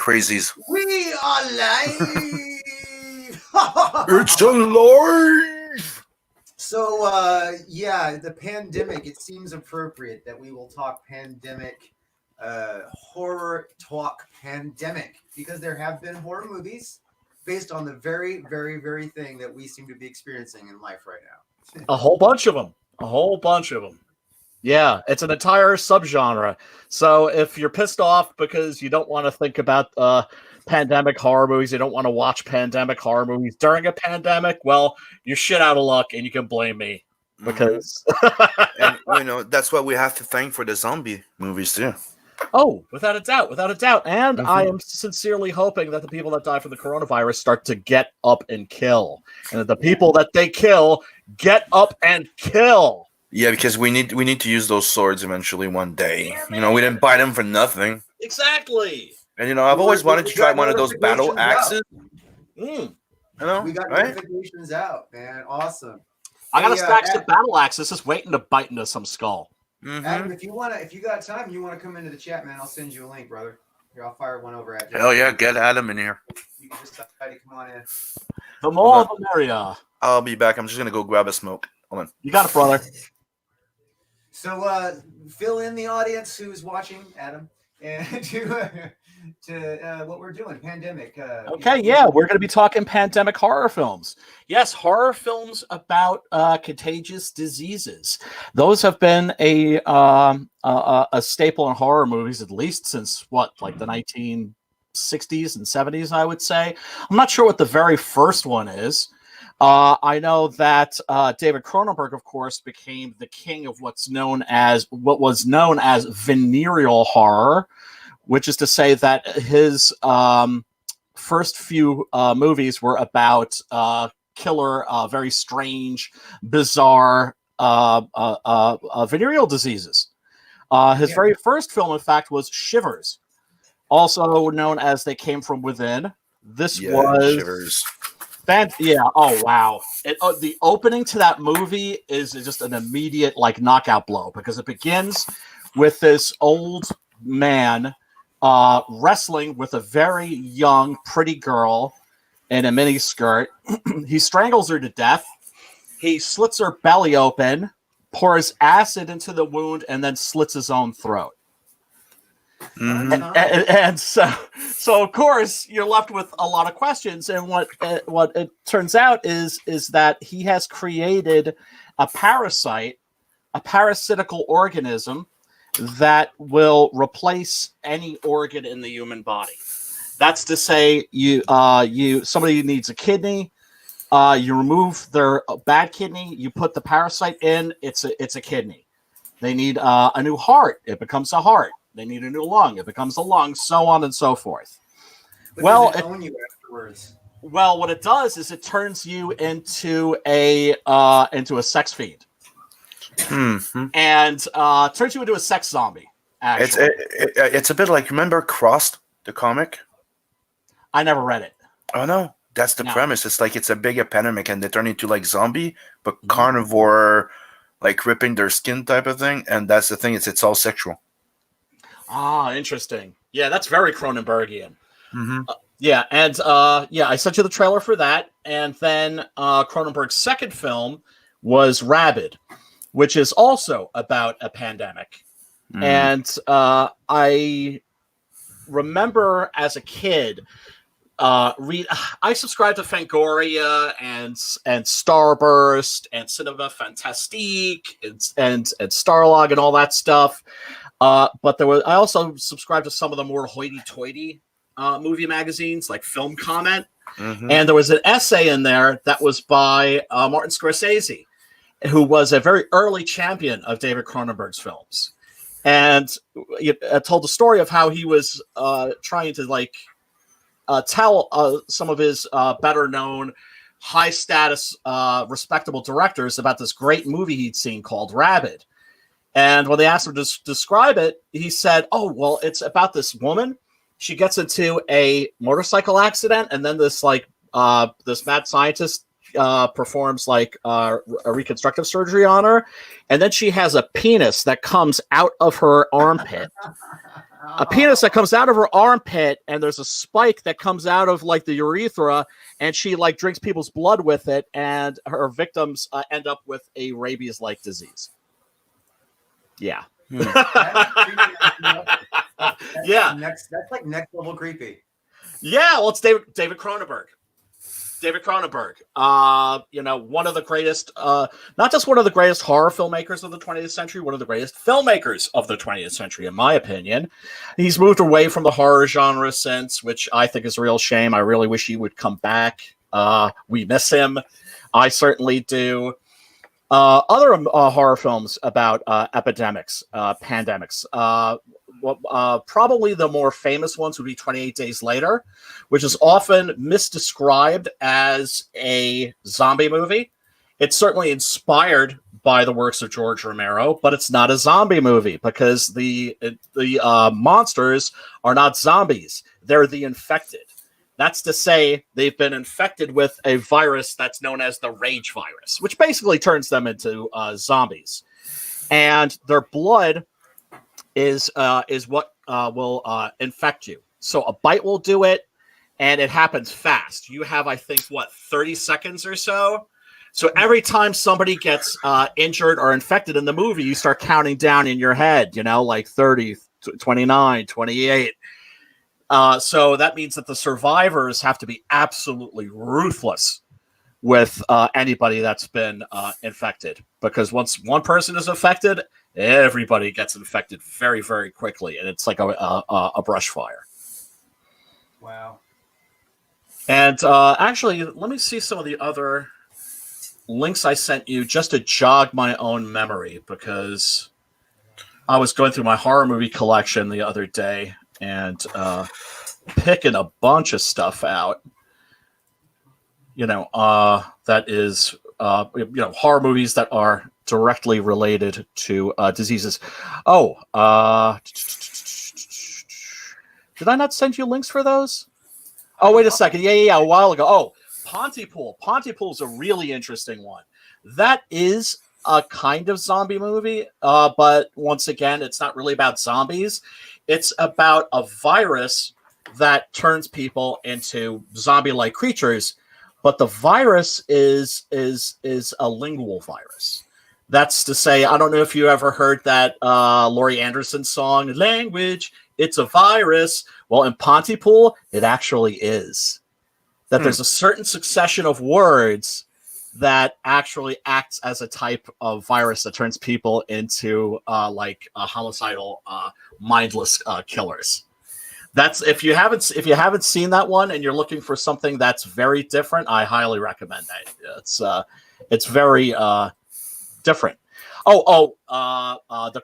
crazies. We are live. It's alive. So, yeah, the pandemic. It seems appropriate that we will talk pandemic, horror talk pandemic, because there have been horror movies based on the very, very, very thing that we seem to be experiencing in life right now. A whole bunch of them. A whole bunch of them. Yeah, it's an entire subgenre. So if you're pissed off because you don't want to think about pandemic horror movies, you don't want to watch pandemic horror movies during a pandemic, well, you're shit out of luck, and you can blame me because. And that's what we have to thank for the zombie movies too. Oh, without a doubt. And I am sincerely hoping that the people that die from the coronavirus start to get up and kill, and that the people that they kill get up and kill. Yeah, because we need to use those swords eventually one day. We didn't buy them for nothing. Exactly. And I've always wanted to try one of those battle axes. We got notifications out, man. Awesome. I got a stack of battle axes just waiting to bite into some skull. Adam, if you got time, you want to come into the chat, man, I'll send you a link, brother. Here, I'll fire one over at you. Hell yeah, get Adam in here. You can just try to come on in. The more the merrier. I'll be back. I'm just gonna go grab a smoke. Hold on. You got it, brother. So fill in the audience who's watching, Adam, and to what we're doing, pandemic. Okay, yeah, we're going to be talking pandemic horror films. Yes, horror films about contagious diseases. Those have been a staple in horror movies, at least since like the 1960s and 70s, I would say. I'm not sure what the very first one is. I know that David Cronenberg, of course, became the king of what was known as venereal horror, which is to say that his first few movies were about killer, very strange, bizarre venereal diseases. His very first film, in fact, was Shivers, also known as They Came From Within. This was Shivers. Yeah. Oh wow. The opening to that movie is just an immediate knockout blow, because it begins with this old man wrestling with a very young, pretty girl in a mini skirt. He strangles her to death. He slits her belly open, pours acid into the wound, and then slits his own throat. And so of course you're left with a lot of questions, and what it turns out is that he has created a parasite, a parasitical organism that will replace any organ in the human body. That's to say, somebody needs a kidney, you remove their bad kidney, you put the parasite in, it's a kidney. They need a new heart, it becomes a heart. They need a new lung, it becomes a lung, so on and so forth. But does it own you afterwards? Well, what it does is it turns you into a sex fiend. And turns you into a sex zombie. Actually, it's a bit like, remember Crossed, the comic? I never read it. Oh no, that's the premise. It's like it's a big epidemic, and they turn into zombie, but carnivore, ripping their skin type of thing. And that's the thing; it's all sexual. Ah, interesting. Yeah, that's very Cronenbergian. I sent you the trailer for that, and then Cronenberg's second film was Rabid, which is also about a pandemic. And I remember as a kid, I subscribed to Fangoria and Starburst and Cinema Fantastique and Starlog and all that stuff. But I also subscribed to some of the more hoity-toity movie magazines like Film Comment. And there was an essay in there that was by Martin Scorsese, who was a very early champion of David Cronenberg's films. And it told the story of how he was trying to tell some of his better-known, high-status, respectable directors about this great movie he'd seen called Rabid. And when they asked him to describe it, he said, "Oh, well, it's about this woman. She gets into a motorcycle accident, and then this mad scientist performs a reconstructive surgery on her, and then she has a penis that comes out of her armpit, a penis that comes out of her armpit, and there's a spike that comes out of like the urethra, and she like drinks people's blood with it, and her victims end up with a rabies-like disease. Yeah. Yeah. That's like next level creepy. Yeah, well, it's David Cronenberg. David Cronenberg, one of the greatest, not just one of the greatest horror filmmakers of the 20th century, one of the greatest filmmakers of the 20th century, in my opinion. He's moved away from the horror genre since, which I think is a real shame. I really wish he would come back. We miss him. I certainly do. Other horror films about epidemics, pandemics. Probably the more famous ones would be 28 Days Later, which is often misdescribed as a zombie movie. It's certainly inspired by the works of George Romero, but it's not a zombie movie because the monsters are not zombies. They're the infected. That's to say, they've been infected with a virus that's known as the rage virus, which basically turns them into zombies. And their blood is what will infect you. So a bite will do it, and it happens fast. You have, I think, 30 seconds or so? So every time somebody gets injured or infected in the movie, you start counting down in your head, like 30, 29, 28. So that means that the survivors have to be absolutely ruthless with anybody that's been infected. Because once one person is infected, everybody gets infected very, very quickly. And it's like a brush fire. Wow. And actually, let me see some of the other links I sent you just to jog my own memory, because I was going through my horror movie collection the other day and picking a bunch of stuff out, that is, horror movies that are directly related to diseases. Oh, did I not send you links for those? Oh, wait a second. Yeah, a while ago. Oh, Pontypool. Pontypool is a really interesting one. That is a kind of zombie movie, but once again, it's not really about zombies. It's about a virus that turns people into zombie-like creatures, but the virus is a lingual virus. That's to say, I don't know if you ever heard that Laurie Anderson song, "Language, It's a Virus." Well, in Pontypool, it actually is. That there's a certain succession of words that actually acts as a type of virus that turns people into homicidal, mindless killers. That's if you haven't seen that one and you're looking for something that's very different, I highly recommend that. It's very different. The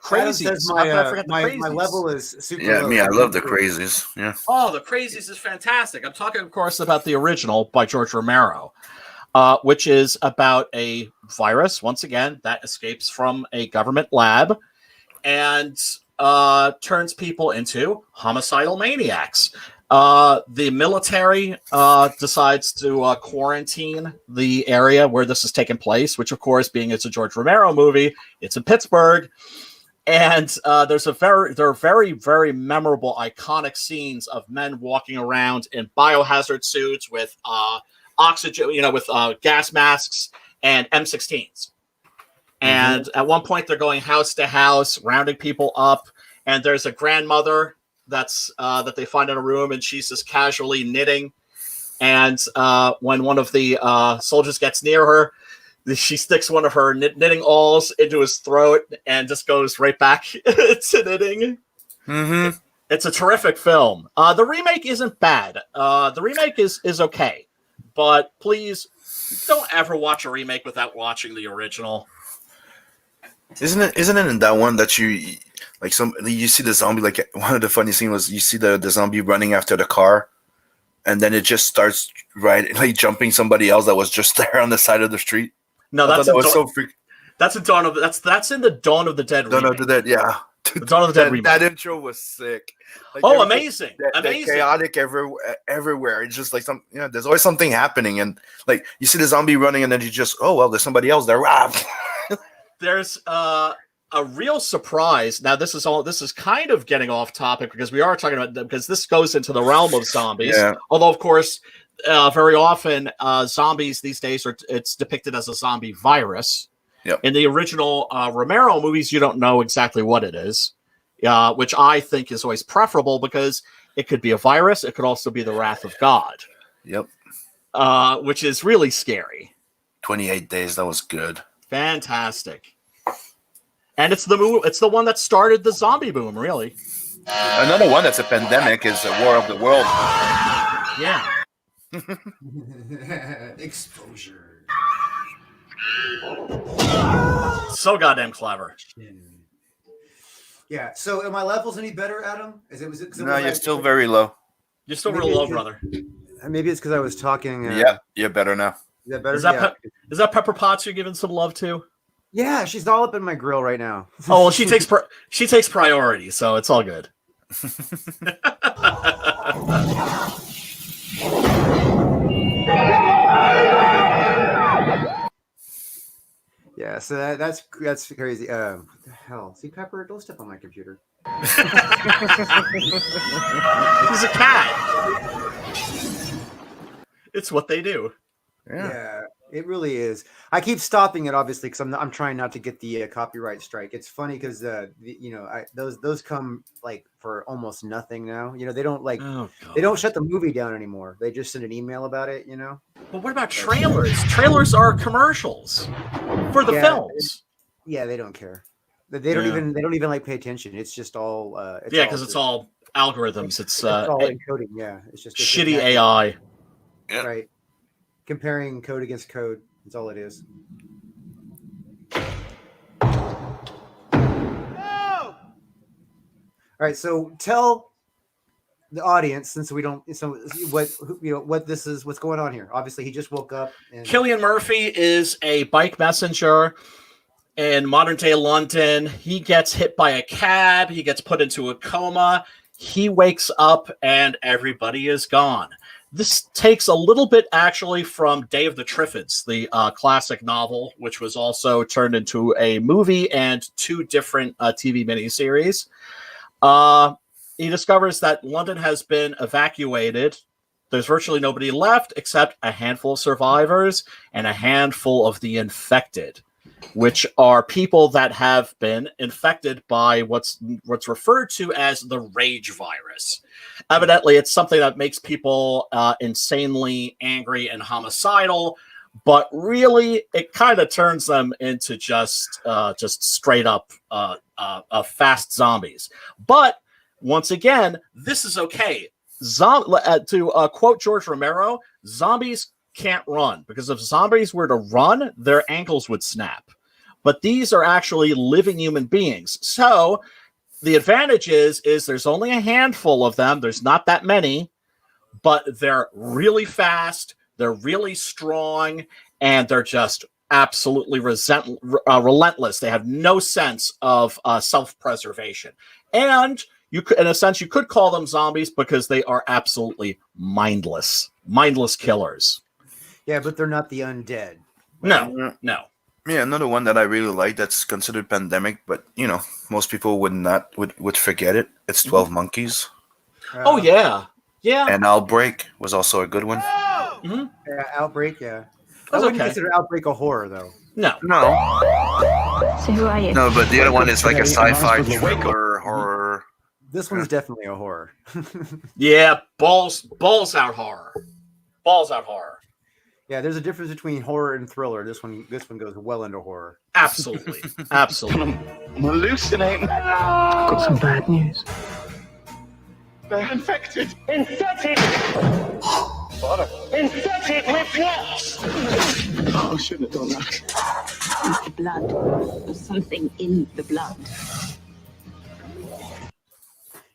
Crazies. How can I forget the Crazies? My level is super Yeah, low. me, I love the Crazies. Yeah. Oh, the Crazies is fantastic. I'm talking, of course, about the original by George Romero, which is about a virus, once again, that escapes from a government lab and turns people into homicidal maniacs. The military decides to quarantine the area where this is taking place, which, of course, being it's a George Romero movie, it's in Pittsburgh. And there are very, very memorable, iconic scenes of men walking around in biohazard suits with oxygen, with gas masks and M16s. And at one point, they're going house to house, rounding people up. And there's a grandmother that they find in a room, and she's just casually knitting. And when one of the soldiers gets near her, she sticks one of her knitting awls into his throat and just goes right back to knitting. Mm-hmm. It's a terrific film. The remake isn't bad. The remake is okay, but please don't ever watch a remake without watching the original. Isn't it in that one that you see the zombie, like one of the funny scenes was you see the zombie running after the car, and then it just starts jumping somebody else that was just there on the side of the street. No, that's in Dawn of the Dead. Dawn of the Dead, yeah. The Dawn of the Dead remake. That intro was sick. Amazing! Amazing! Chaotic everywhere. It's just like there's always something happening, and like you see the zombie running, and then you just, oh well, there's somebody else there. There's a real surprise. Now, this is kind of getting off topic because we are talking about, because this goes into the realm of zombies. Yeah. Although, of course, very often zombies these days it's depicted as a zombie virus. Yep. In the original Romero movies, you don't know exactly what it is, which I think is always preferable because it could be a virus. It could also be the wrath of God. Yep. Which is really scary. 28 Days. That was good. Fantastic. And it's the one that started the zombie boom, really. Another one that's a pandemic is a War of the World. Yeah. Exposure. So goddamn clever. Yeah. So, are my levels any better, Adam? Was it? No, you're still very low. You're still Maybe real low, it's- brother. Maybe it's because I was talking. Yeah, you're better now. Is that better? Is that Yeah. is that Pepper Potts you're giving some love to? Yeah, she's all up in my grill right now. Oh, well, she takes priority, so it's all good. Yeah, so that's crazy. What the hell? See, Pepper, don't step on my computer. He's a cat. It's what they do. Yeah, it really is. I keep stopping it, obviously, because I'm trying not to get the copyright strike. It's funny because those come like for almost nothing now. They don't Oh, they don't God. shut the movie down anymore. They just send an email about it. But what about trailers? Trailers are commercials for the Yeah. films. Yeah, they don't care. They don't Yeah. even like pay attention. It's just all. Yeah, because it's all algorithms. It's all encoding. Yeah, it's just shitty it's AI. Yeah. right? Comparing code against code. That's all it is. All right, so tell the audience, since we don't, what this is, what's going on here. Obviously, he just woke up. And Cillian Murphy is a bike messenger in modern day London. He gets hit by a cab. He gets put into a coma. He wakes up and everybody is gone. This takes a little bit actually from Day of the Triffids, the classic novel, which was also turned into a movie and 2 different TV miniseries. He discovers that London has been evacuated. There's virtually nobody left except a handful of survivors and a handful of the infected, which are people that have been infected by what's referred to as the rage virus. Evidently, it's something that makes people insanely angry and homicidal, but really, it kind of turns them into just straight up fast zombies. But once again, this is okay. To quote George Romero, zombies can't run, because if zombies were to run, their ankles would snap. But these are actually living human beings. So the advantage is there's only a handful of them. There's not that many, but they're really fast. They're really strong, and they're just absolutely relentless. They have no sense of self-preservation. And you could, in a sense, you could call them zombies because they are absolutely mindless killers. yeah, but they're not the undead. No. Yeah, another one that I really like that's considered pandemic, but most people would forget it. It's 12 Monkeys. Oh yeah. And Outbreak was also a good one. Mm-hmm. Yeah, Outbreak. Yeah, I That's wouldn't okay. consider Outbreak a horror though. No. So who are you? No, but the other one is like a sci-fi Monsters will wake up. thriller horror. This one's definitely a horror. Yeah, balls out horror. Balls out horror. Yeah, there's a difference between horror and thriller. This one goes well into horror. Absolutely. Absolutely. I'm hallucinating. Got some bad news. They're infected. Infected! Infected with what? Oh, I shouldn't have done that. The blood. There's something in the blood.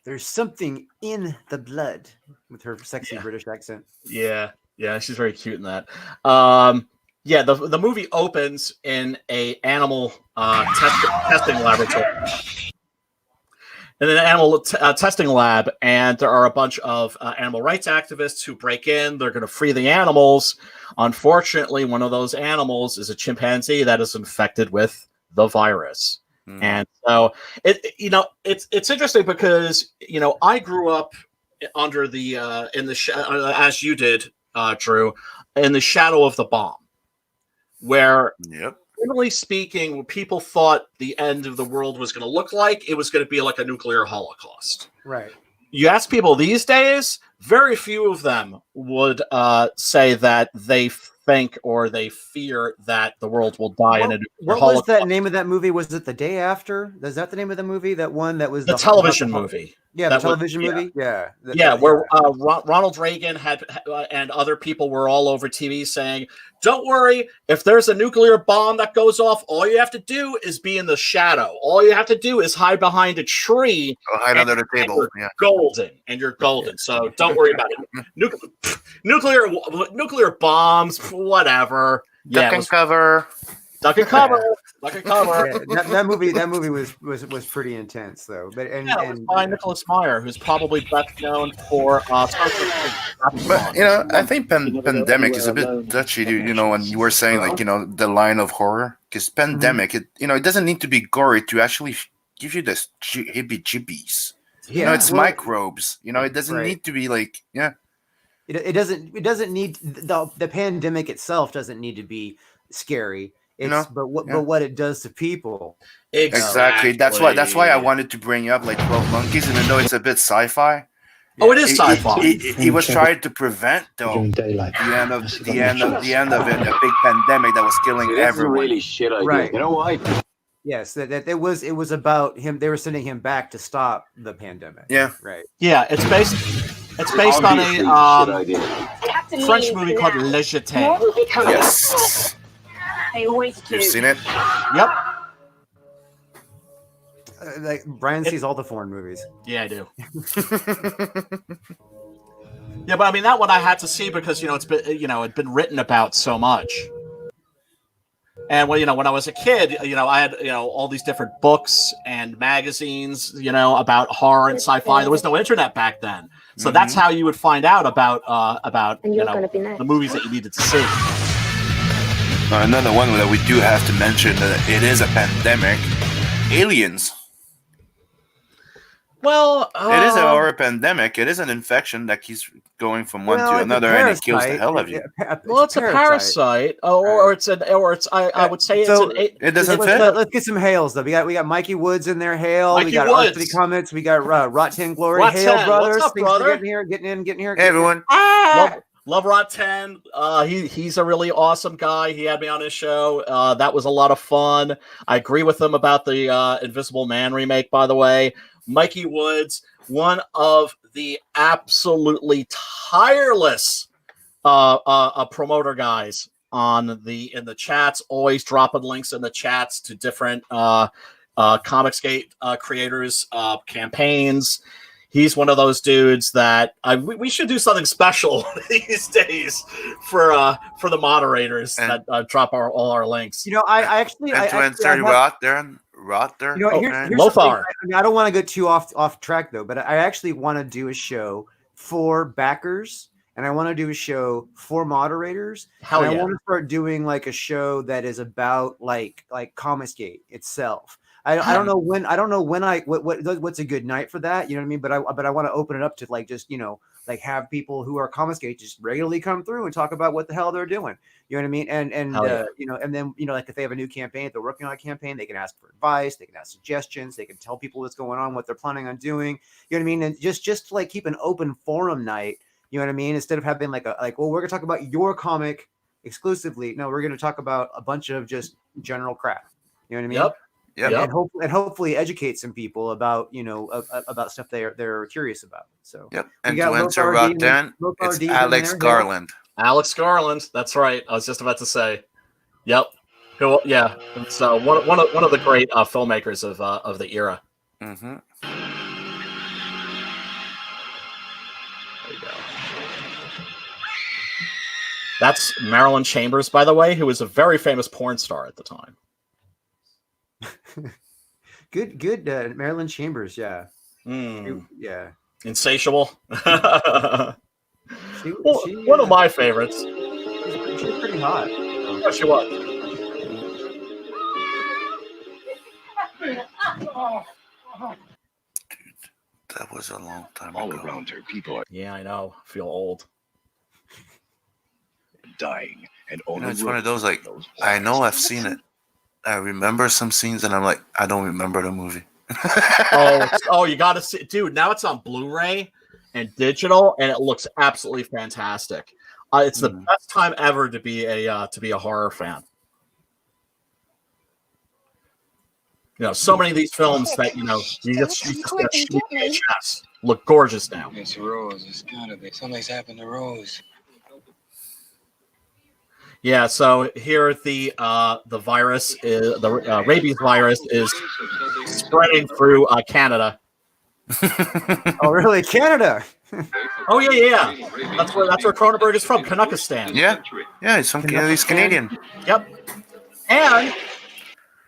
There's something in the blood, with her sexy British accent. Yeah, she's very cute in that. Yeah, the movie opens in a animal testing laboratory. In an animal testing lab, and there are a bunch of animal rights activists who break in. They're going to free the animals. Unfortunately, one of those animals is a chimpanzee that is infected with the virus. And so it's interesting because I grew up under the as you did, Drew, in the shadow of the bomb, where Yep. generally speaking, what people thought the end of the world was going to look like, it was going to be like a nuclear holocaust. Right. You ask people these days, very few of them would say that they think or they fear that the world will die in a nuclear What holocaust. was that name of that movie? Was it The Day After? Is that the name of the movie? That one that was The television movie. Yeah, the That was- television yeah. movie. Yeah. Where Ronald Reagan had and other people were all over TV saying, "Don't worry, if there's a nuclear bomb that goes off, all you have to do is be in the shadow. All you have to do is hide behind a tree. Or hide under the table. You're Yeah. golden, and you're golden. So don't worry about it. Nuclear bombs, whatever. Duck and cover. Duck and cover. Duck and cover. Yeah, that movie was pretty intense though. But It was by Nicholas Meyer, who's probably best known for But I think pandemic is a bit touchy. When you were saying the line of horror, because pandemic, it doesn't need to be gory to actually give you this heebie-jeebies. It's microbes. It doesn't need to be like It doesn't need the pandemic itself doesn't need to be scary. But what it does to people. Exactly. That's why I wanted to bring up like 12 Monkeys, even though it's a bit sci-fi. Oh, it is sci-fi. He was trying to prevent though the end of it, a big pandemic that was killing everyone. Really shit idea. Right. You know why? Yes, that it was about him. They were sending him back to stop the pandemic. Yeah. Right. Yeah, it's based on Obviously, a shit idea. French movie called Le Jeté. Yes. I always do. You've seen it? Yep. Like Brian sees all the foreign movies. Yeah, I do. Yeah, but I mean that one I had to see because it's been it'd been written about so much. And when I was a kid, I had all these different books and magazines, about horror and sci-fi. There was no internet back then, so that's how you would find out about And you're gonna be next. the movies that you needed to see. Another one that we do have to mention that it is a pandemic. Aliens. Well, It is a horror pandemic. It is an infection that keeps going from one to another, and it kills the hell out of you. Well, it's a parasite, or it's I would say So- it's an. It doesn't Let's, fit. let's get some hails though. We got Mikey Woods in there. Hail. Mikey We got Woods. Arctic Comments. We got Rot 10 Glory. Rot Hail 10. brothers. What's up, Thanks for brother? getting in here. Hey, everyone. Love Rot 10. He's a really awesome guy. He had me on his show. That was a lot of fun. I agree with him about the Invisible Man remake, by the way. Mikey Woods, one of the absolutely tireless promoter guys in the chats, always dropping links in the chats to different Comicsgate creators campaigns. He's one of those dudes that we should do something special these days for the moderators that drop all our links. I actually Rot there. Here's Lothar. something- I don't want to go too off track though, but I actually want to do a show for backers, and I want to do a show for moderators. Hell and yeah. I want to start doing like a show that is about like Comicsgate itself. I don't know what's a good night for that. You know what I mean? But I want to open it up to like just like have people who are Comicsgate just regularly come through and talk about what the hell they're doing. You know what I mean? And Hell yeah. and then like if they have a new campaign, if they're working on a campaign, they can ask for advice, they can ask suggestions, they can tell people what's going on, what they're planning on doing. You know what I mean? And just like keep an open forum night. You know what I mean? Instead of having well, we're gonna talk about your comic exclusively. No, we're gonna talk about a bunch of just general crap. You know what I mean? Yep. Yep. And hopefully educate some people about about stuff they're curious about. So Yep. We And got to answer Lothar Rot D. 10, Lothar it's D. in Alex there. Garland. Alex Garland. That's right. I was just about to say. Yep. Cool. Yeah. It's one of the great filmmakers of the era. Mm-hmm. There you go. That's Marilyn Chambers, by the way, who was a very famous porn star at the time. Good Marilyn Chambers, yeah. Mm. Yeah. Insatiable. She, One of my favorites. she's pretty hot. Oh, she was. That was a long time All ago. around her, people are Yeah, I know. I feel old. dying, and all You know, the it's one of those roads like knows I why. know I've seen it. I remember some scenes, and I'm like, I don't remember the movie. Oh, you got to see, dude. Now it's on Blu-ray and digital, and it looks absolutely fantastic. It's the best time ever to be a horror fan. You know, so many of these films that you just get VHS look gorgeous now. It's Rose. It's gotta be. Something's happened to Rose. Yeah, so here the virus is the rabies virus is spreading through Canada. Oh, really? Canada? Oh yeah. That's where Cronenberg is from, Canuckistan. Yeah, he's Canadian. Yep. And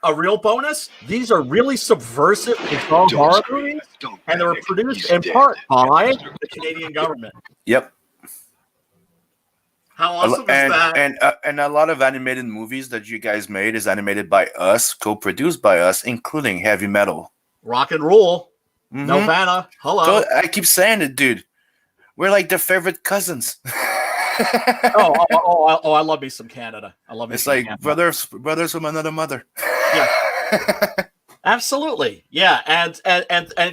a real bonus: these are really subversive bizarre horror movies, and they were produced in part by the Canadian government. Yep. How awesome is that? And a lot of animated movies that you guys made is animated by us, co-produced by us, including Heavy Metal. Rock and roll. Mhm. Nelvana. Hello. So I keep saying it, dude. We're like their favorite cousins. Oh, I love me some Canada. I love me. It's some like Canada. brothers from another mother. Yeah. Absolutely. Yeah. And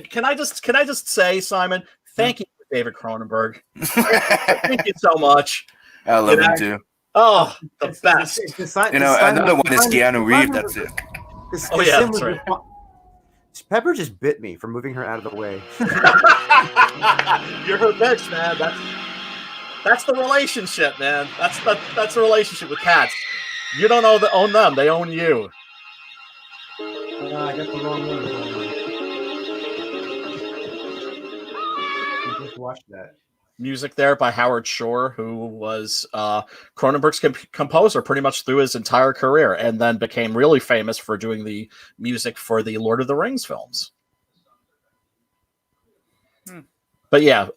can I just say, Simon, thank you, David Cronenberg. Thank you so much. I love him too. Oh, the best. Another one is Keanu Reeves. That's it. That's right. Pepper just bit me for moving her out of the way. You're her bitch, man. That's the relationship, man. That's the relationship with cats. You don't own them; they own you. I got the wrong one. You just watched that. Music there by Howard Shore, who was Cronenberg's composer pretty much through his entire career, and then became really famous for doing the music for the Lord of the Rings films. But yeah,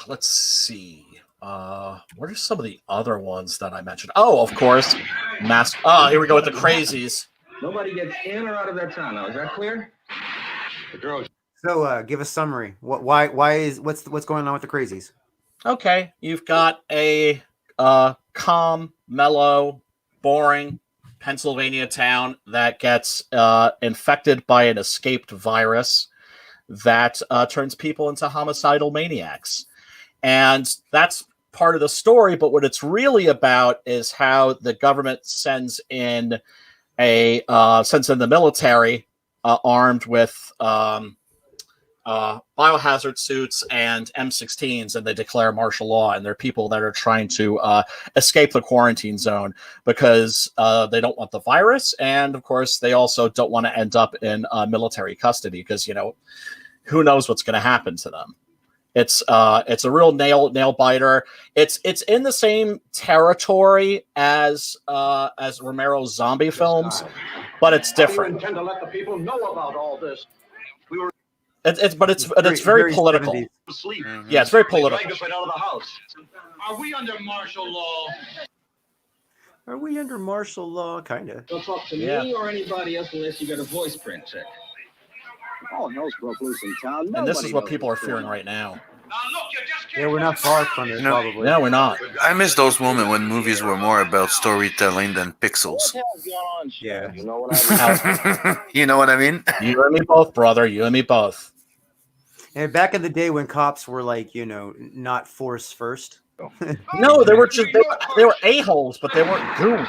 let's see. What are some of the other ones that I mentioned? Oh, of course, here we go with the Crazies. Nobody gets in or out of that town now. Is that clear? The girls. So, give a summary. What's going on with the Crazies? Okay, you've got a calm, mellow, boring Pennsylvania town that gets infected by an escaped virus that turns people into homicidal maniacs. And that's part of the story, but what it's really about is how the government sends in the military armed with biohazard suits and M16s, and they declare martial law, and they're people that are trying to escape the quarantine zone because they don't want the virus, and of course they also don't want to end up in military custody because who knows what's going to happen to them. It's a real nail biter. It's in the same territory as Romero's zombie films, but it's different. You intend to let the people know about all this? It's very political. 70s. Sleep. Yeah, it's very They political. dragged us right out of the house. Are we under martial law? Are we under martial law? Kinda. Don't talk to Yeah. me or anybody else unless you got a voice print check. All hell's broke loose in town. And this is Nobody what knows people are what's fearing going on. right now. Now look, you just Yeah, we're not far from it, No. probably. No, we're not. I miss those moments when movies were more about storytelling than pixels. What the hell's going on, Sheriff? Yeah. You know what I mean? You know what I mean? You and me both, brother. You and me both. And back in the day when cops were like, not force first. No, they were they were a-holes, but they weren't goons.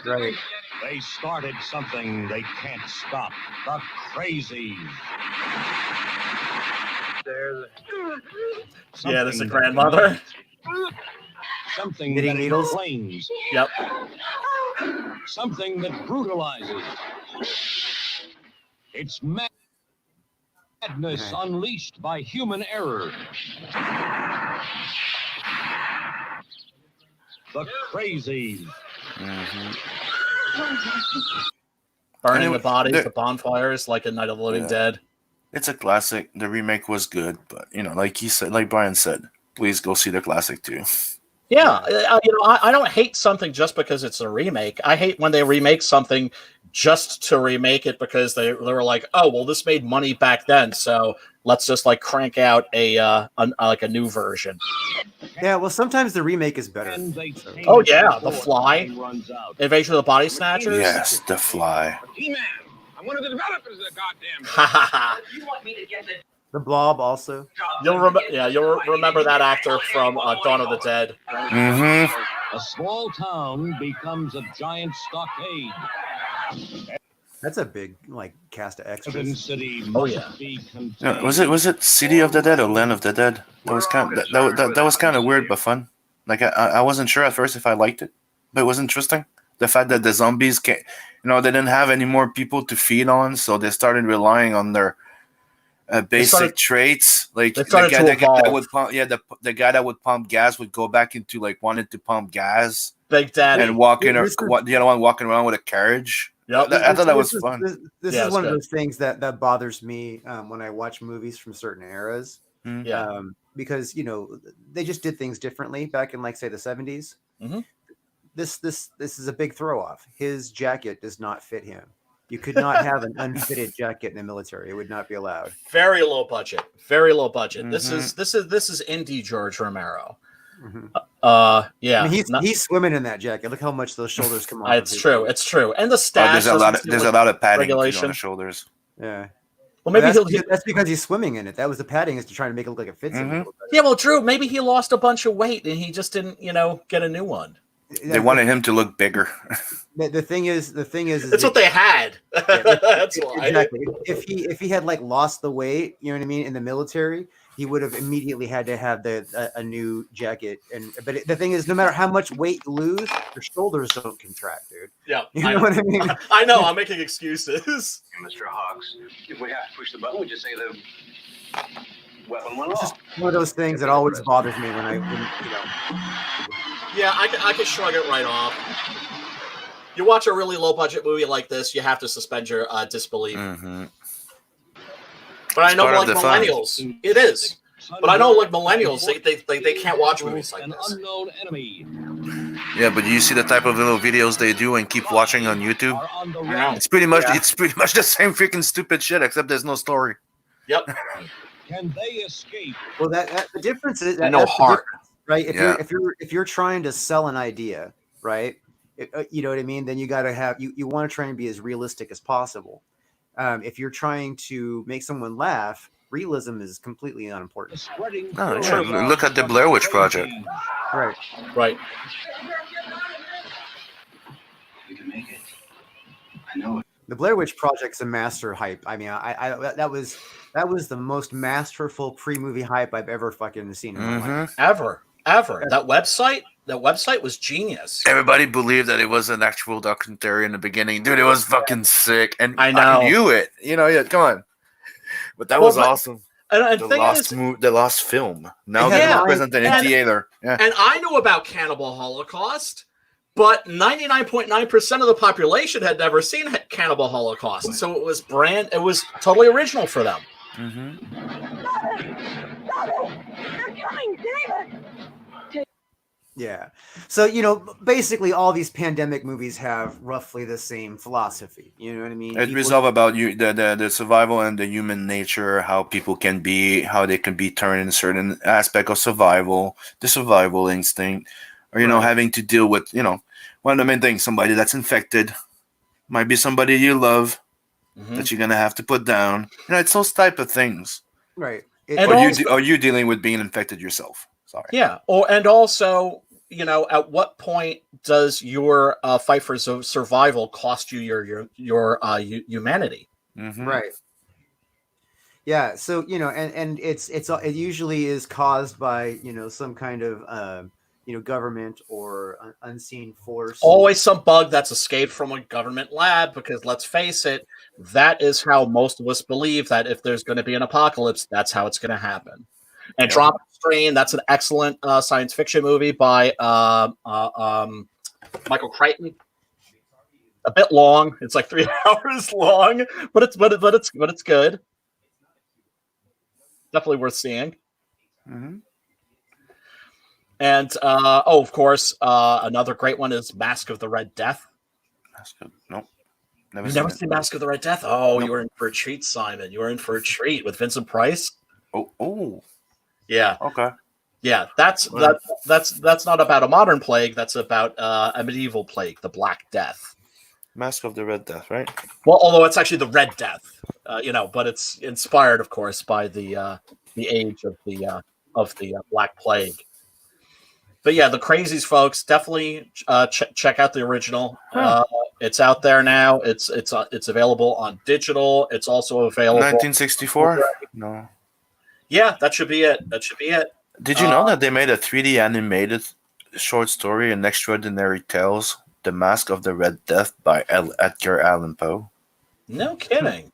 Right. They started something they can't stop. The Crazies. Yeah, this is a grandmother. Something Knitting that needles? inflames. Yep. Something that brutalizes. It's madness unleashed by human error. The Crazies. Burning Anyway, the bodies, there- the bonfires, like a Night of the Living Yeah. Dead. It's a classic. The remake was good, but like Brian said, please go see the classic too. Yeah, I don't hate something just because it's a remake. I hate when they remake something just to remake it because they were like, oh well, this made money back then, so let's just like crank out a new version. Yeah, well, sometimes the remake is better. Oh yeah, The Fly, Invasion of the Body Snatchers. Yes, The Fly. He-Man. I'm one of the developers of the goddamn. Ha ha ha. You want me to get the The Blob also. You'll remember that actor from Dawn of the Dead. Mm-hmm. A small town becomes a giant stockade. That's a big like cast of extras. City Oh, yeah. must be contained. Yeah, was it City of the Dead or Land of the Dead? That was that was kind of weird but fun. Like I wasn't sure at first if I liked it, but it was interesting. The fact that the zombies they didn't have any more people to feed on, so they started relying on their basic traits. Like the guy that would pump, the guy that would pump gas would go back into like wanted to pump gas. Big Daddy. And the other one walking around with a carriage. Yep. I thought that was fun. This is one of those things that bothers me when I watch movies from certain eras. Yeah. Because they just did things differently back in like say the 70s. Mm-hmm. This is a big throw off. His jacket does not fit him. You could not have an unfitted jacket in the military. It would not be allowed. Very low budget. Very low budget. Mm-hmm. This is indie George Romero. Mm-hmm. Yeah. I mean, he's swimming in that jacket. Look how much those shoulders come off. It's true. It's true. And the stash. There's a lot of padding on regulation. the shoulders. Yeah. Well, maybe that's because he's swimming in it. That was the padding, is to try to make it look like it fits him. A little better. Yeah, well, Drew, maybe he lost a bunch of weight and he just didn't, get a new one. They wanted him to look bigger. The thing is, that's what they had. That's why. Exactly. If he had like lost the weight, you know what I mean, in the military, he would have immediately had to have a new jacket. But the thing is, no matter how much weight you lose, your shoulders don't contract, dude. Yeah, you know what I mean. I know. I'm making excuses. Mr. Hawks. If we have to push the button, we just say the weapon went It's off. just one of those things that always bothers me when Yeah, I can shrug it right off. You watch a really low budget movie like this, you have to suspend your disbelief. Mm-hmm. But I know, like millennials, it is. But I know, like millennials, they can't watch movies like this. Unknown enemy. Yeah, but you see the type of little videos they do and keep watching on YouTube. It's pretty much the same freaking stupid shit, except there's no story. Yep. Can they escape? Well, that the difference is I know heart, right? If you're trying to sell an idea, right? You know what I mean? Then you got to have you want to try and be as realistic as possible. If you're trying to make someone laugh, realism is completely unimportant. Oh, yeah. Look at the Blair Witch Project. Right. Right. We can make it. I know it. The Blair Witch Project's a master hype. I mean, I that was the most masterful pre-movie hype I've ever fucking seen in my life. Ever. That website was genius. Everybody believed that it was an actual documentary in the beginning. Dude, it was fucking sick. And I know. I knew it. Come on. But that was awesome. And the lost film. Now Yeah, they're presented in theater. Yeah. And I knew about Cannibal Holocaust, but 99.9% of the population had never seen Cannibal Holocaust. So it was totally original for them. Mm-hmm. They're coming, David! Yeah. So, basically all these pandemic movies have roughly the same philosophy. You know what I mean? It resolve about the survival and the human nature, how people can be, how they can be turned in a certain aspect of survival, the survival instinct, or, having to deal with, one of the main things, somebody that's infected, might be somebody you love that you're going to have to put down. It's those type of things. Right. Are you dealing with being infected yourself? Sorry. Yeah. And also, at what point does your fight for survival cost you your humanity? Mm-hmm. Right. Yeah. So, and it usually is caused by, some kind of, government or unseen force. Always some bug that's escaped from a government lab, because let's face it, that is how most of us believe that if there's going to be an apocalypse, that's how it's going to happen. And Drop Strain, that's an excellent science fiction movie by Michael Crichton. A bit long; it's like 3 hours long, but it's good. Definitely worth seeing. Mm-hmm. And of course, another great one is Mask of the Red Death. That's good. Nope. Never You've seen never it. seen Mask of the Red Death? Oh, Nope. you were in for a treat, Simon. You were in for a treat with Vincent Price. Oh, Yeah, okay. yeah. That's not about a modern plague. That's about a medieval plague, the Black Death. Mask of the Red Death, right? Well, although it's actually the Red Death, but it's inspired, of course, by the age of the Black Plague. But yeah, the Crazies, folks, definitely check out the original. It's out there now. It's available on digital. It's also available. 1964? No. Yeah, that should be it. That should be it. Did you know that they made a 3D animated short story, An Extraordinary Tales, The Mask of the Red Death by Edgar Allan Poe? No kidding.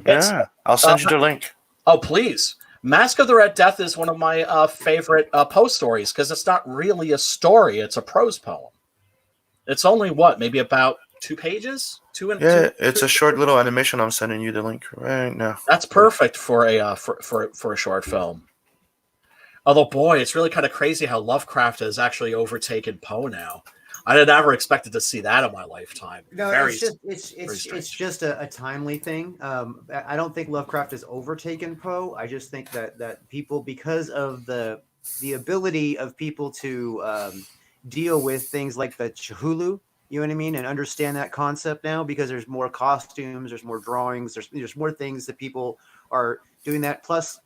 It's Yeah, I'll send you the link. oh please. Mask of the Red Death is one of my favorite Poe stories because it's not really a story; it's a prose poem. It's only maybe about 2 pages, Yeah, it's a short little animation. I'm sending you the link right now. That's perfect for a for a short film. Although, boy, it's really kind of crazy how Lovecraft has actually overtaken Poe now. I had never expected to see that in my lifetime. No, Very, it's just a timely thing. I don't think Lovecraft has overtaken Poe. I just think that people, because of the ability of people to deal with things like the Cthulhu, you know what I mean, and understand that concept now, because there's more costumes, there's more drawings, there's more things that people are doing that. Plus,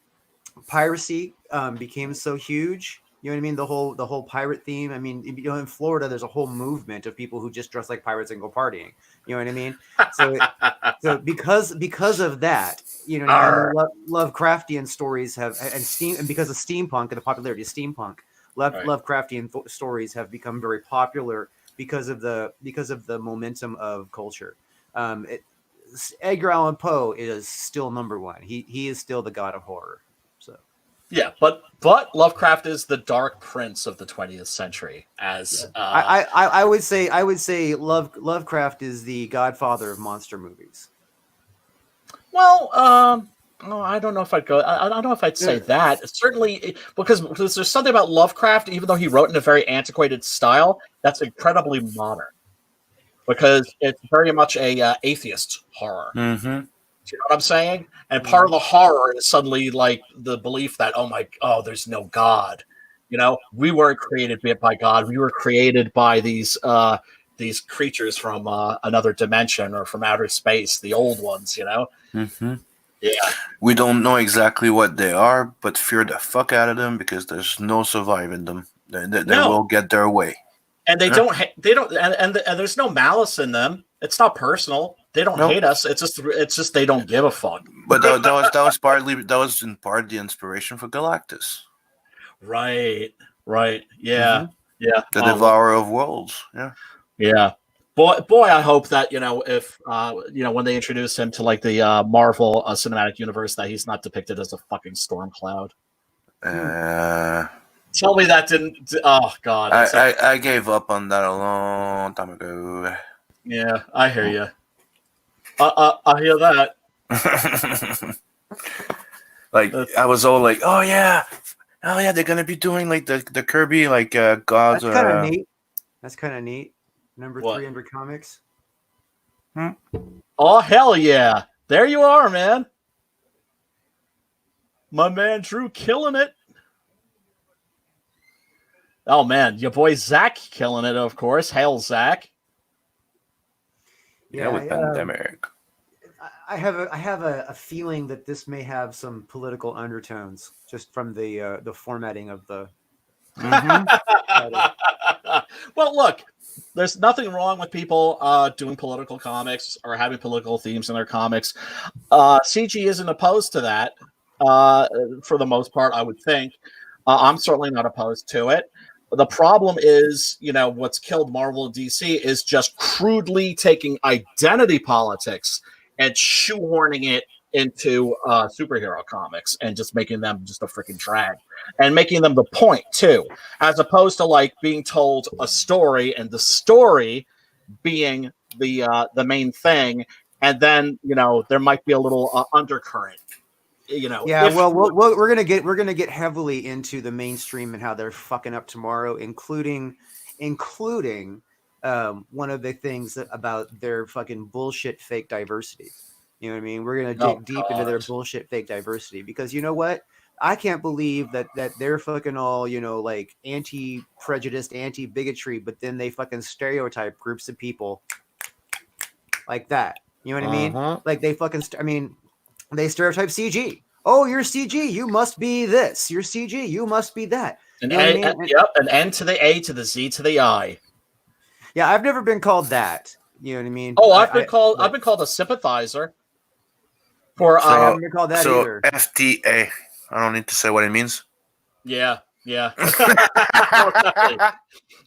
piracy became so huge. You know what I mean? The whole pirate theme. I mean, in Florida, there's a whole movement of people who just dress like pirates and go partying. You know what I mean? So because of that, you know, what I mean? Lovecraftian stories have and because of steampunk and the popularity of steampunk, Lovecraftian stories have become very popular because of the momentum of culture. Edgar Allan Poe is still number one. He is still the god of horror. So. yeah, but Lovecraft is the Dark Prince of the 20th century. I would say Lovecraft is the godfather of monster movies. Well, no, I don't know if I'd go. I don't know if I'd say that. Certainly, because there's something about Lovecraft, even though he wrote in a very antiquated style, that's incredibly modern. Because it's very much a atheist horror. Mm-hmm. Do you know what I'm saying? And part of the horror is suddenly like the belief that there's no God. You know, we weren't created by God. We were created by these creatures from another dimension or from outer space, the old ones. You know. Mm-hmm. Yeah. We don't know exactly what they are, but fear the fuck out of them because there's no surviving them. They will get their way. And they don't, and there's no malice in them. It's not personal. They don't hate us. It's just they don't give a fuck. But that was in part the inspiration for Galactus. Right. Yeah. Mm-hmm. Yeah. The Devourer of Worlds. Yeah. Yeah. Boy, I hope that, if when they introduce him to like the Marvel Cinematic Universe, that he's not depicted as a fucking storm cloud. Tell me that didn't. Oh God! I gave up on that a long time ago. Yeah, I hear you. I hear that. I was all like, oh yeah, they're gonna be doing like the Kirby gods. That's kind of neat. That's kind of neat. Number What? 300 comics. Oh hell yeah! There you are, man. My man Drew killing it. Oh man, your boy Zach killing it, of course. Hail Zach. Yeah, with Pandemic. I have a feeling that this may have some political undertones, just from the formatting of the. Well, look, there's nothing wrong with people doing political comics or having political themes in their comics. CG isn't opposed to that for the most part, I would think. I'm certainly not opposed to it. The problem is, what's killed Marvel and DC is just crudely taking identity politics and shoehorning it into superhero comics and just making them just a freaking drag and making them the point too, as opposed to like being told a story and the story being the main thing, and then there might be a little undercurrent. We're gonna get heavily into the mainstream and how they're fucking up tomorrow, including one of the things about their fucking bullshit fake diversity. You know what I mean? We're gonna Oh, dig deep into their God. bullshit fake diversity because you know what? I can't believe that they're fucking all, you know, like anti-prejudiced, anti-bigotry, but then they fucking stereotype groups of people like that. You know what I mean? Uh-huh. Like they fucking, they stereotype CG. Oh, you're CG. You must be this. You're CG. You must be that. An You know what I mean? yep, an N to the A to the Z to the I. Yeah, I've never been called that. You know what I mean? Oh, I've been called a sympathize for I haven't been called that so either. FTA. I don't need to say what it means. yeah.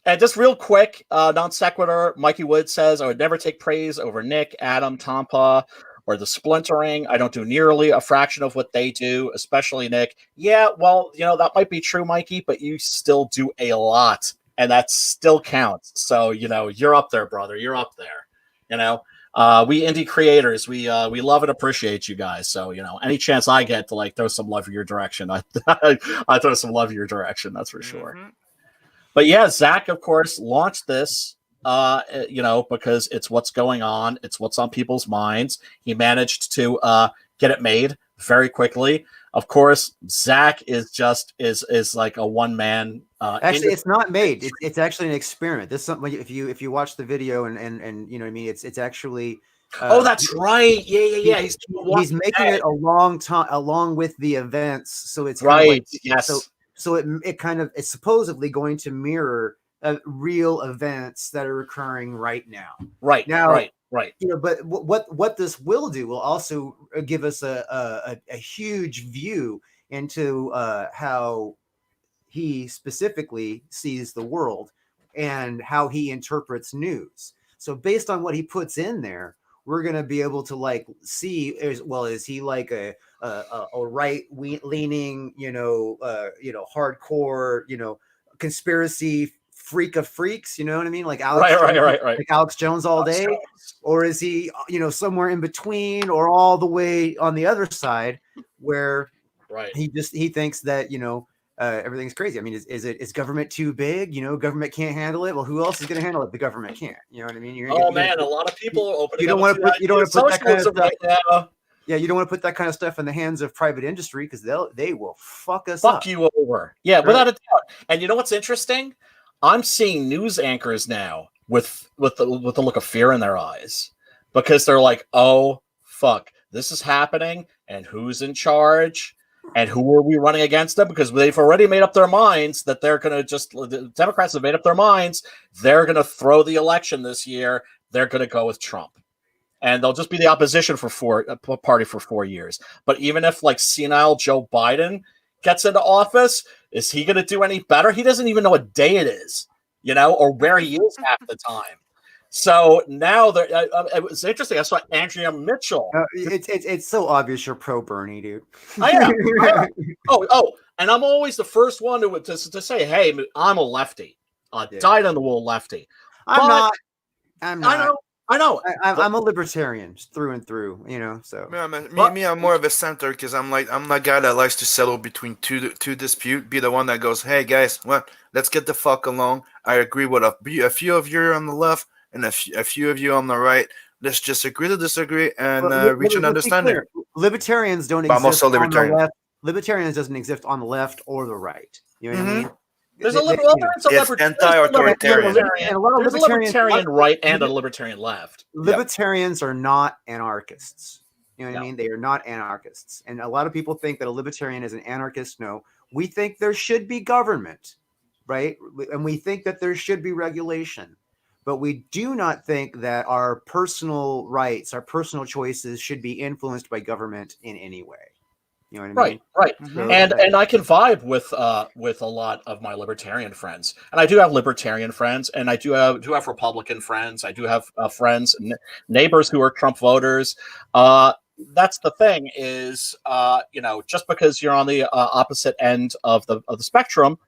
And just real quick, non sequitur, Mikey Wood says, I would never take praise over Nick, Adam, Tompa, or the splintering. I don't do nearly a fraction of what they do, especially Nick. Yeah, well, you know, that might be true, Mikey, but you still do a lot, and that still counts. So, you know, you're up there, brother. You're up there. You know, we indie creators, we love and appreciate you guys. So, you know, any chance I get to like throw some love in your direction, I throw some love in your direction. That's for sure. But yeah, Zach, of course, launched this, you know, because it's what's going on. It's what's on people's minds. He managed to get it made very quickly. Of course, Zach is like a one man. Actually, it's not made. It's actually an experiment. This is something if you watch the video and you know what I mean. It's actually. Oh, that's right. Yeah. He's making it along with the events, so it's right. Kind of like, Yes. So it's supposedly going to mirror real events that are occurring right now. Right now, right. You know, but what this will do will also give us a huge view into how he specifically sees the world and how he interprets news. So based on what he puts in there, we're going to be able to like see is he like a right leaning, hardcore, conspiracy freak of freaks, you know what I mean? Like Alex Jones, right. Like Alex Jones all day, or is he, somewhere in between, or all the way on the other side where he thinks that, everything's crazy. I mean, is government too big? Government can't handle it. Well, who else is going to handle it? The government can't. You know what I mean? A lot of people are opening. You don't want to put that kind of stuff. Right now. Yeah, you don't want to put that kind of stuff in the hands of private industry because they will fuck us up. Fuck you over. Yeah, right. Without a doubt. And you know what's interesting? I'm seeing news anchors now with the look of fear in their eyes because they're like, "Oh fuck, this is happening, and who's in charge?" And who are we running against them? Because they've already made up their minds that they're going to the Democrats have made up their minds. They're going to throw the election this year. They're going to go with Trump. And they'll just be the opposition party for 4 years. But even if like senile Joe Biden gets into office, is he going to do any better? He doesn't even know what day it is, or where he is half the time. So now it was interesting. I saw Andrea Mitchell. It's so obvious you're pro Bernie, dude. I am. Oh, and I'm always the first one to say, "Hey, I'm a lefty, dyed on the wool lefty." I'm not. I know. I'm a libertarian through and through. So me, I'm more of a center because I'm the guy that likes to settle between two dispute. Be the one that goes, "Hey guys, let's get the fuck along." I agree with a few of you on the left. And a few of you on the right, let's just agree to disagree and reach an understanding. Libertarians don't exist on the left. Libertarians doesn't exist on the left or the right. You know what I mean? There's it's anti-authoritarian. There's a libertarian right and a libertarian left. Libertarians are not anarchists. You know what I mean? They are not anarchists. And a lot of people think that a libertarian is an anarchist. No, we think there should be government, right? And we think that there should be regulation. But we do not think that our personal rights, our personal choices should be influenced by government in any way. You know what I mean? Right. Mm-hmm. And I can vibe with a lot of my libertarian friends. And I do have libertarian friends, and I do have Republican friends. I do have friends, neighbors who are Trump voters. That's the thing is, just because you're on the opposite end of the spectrum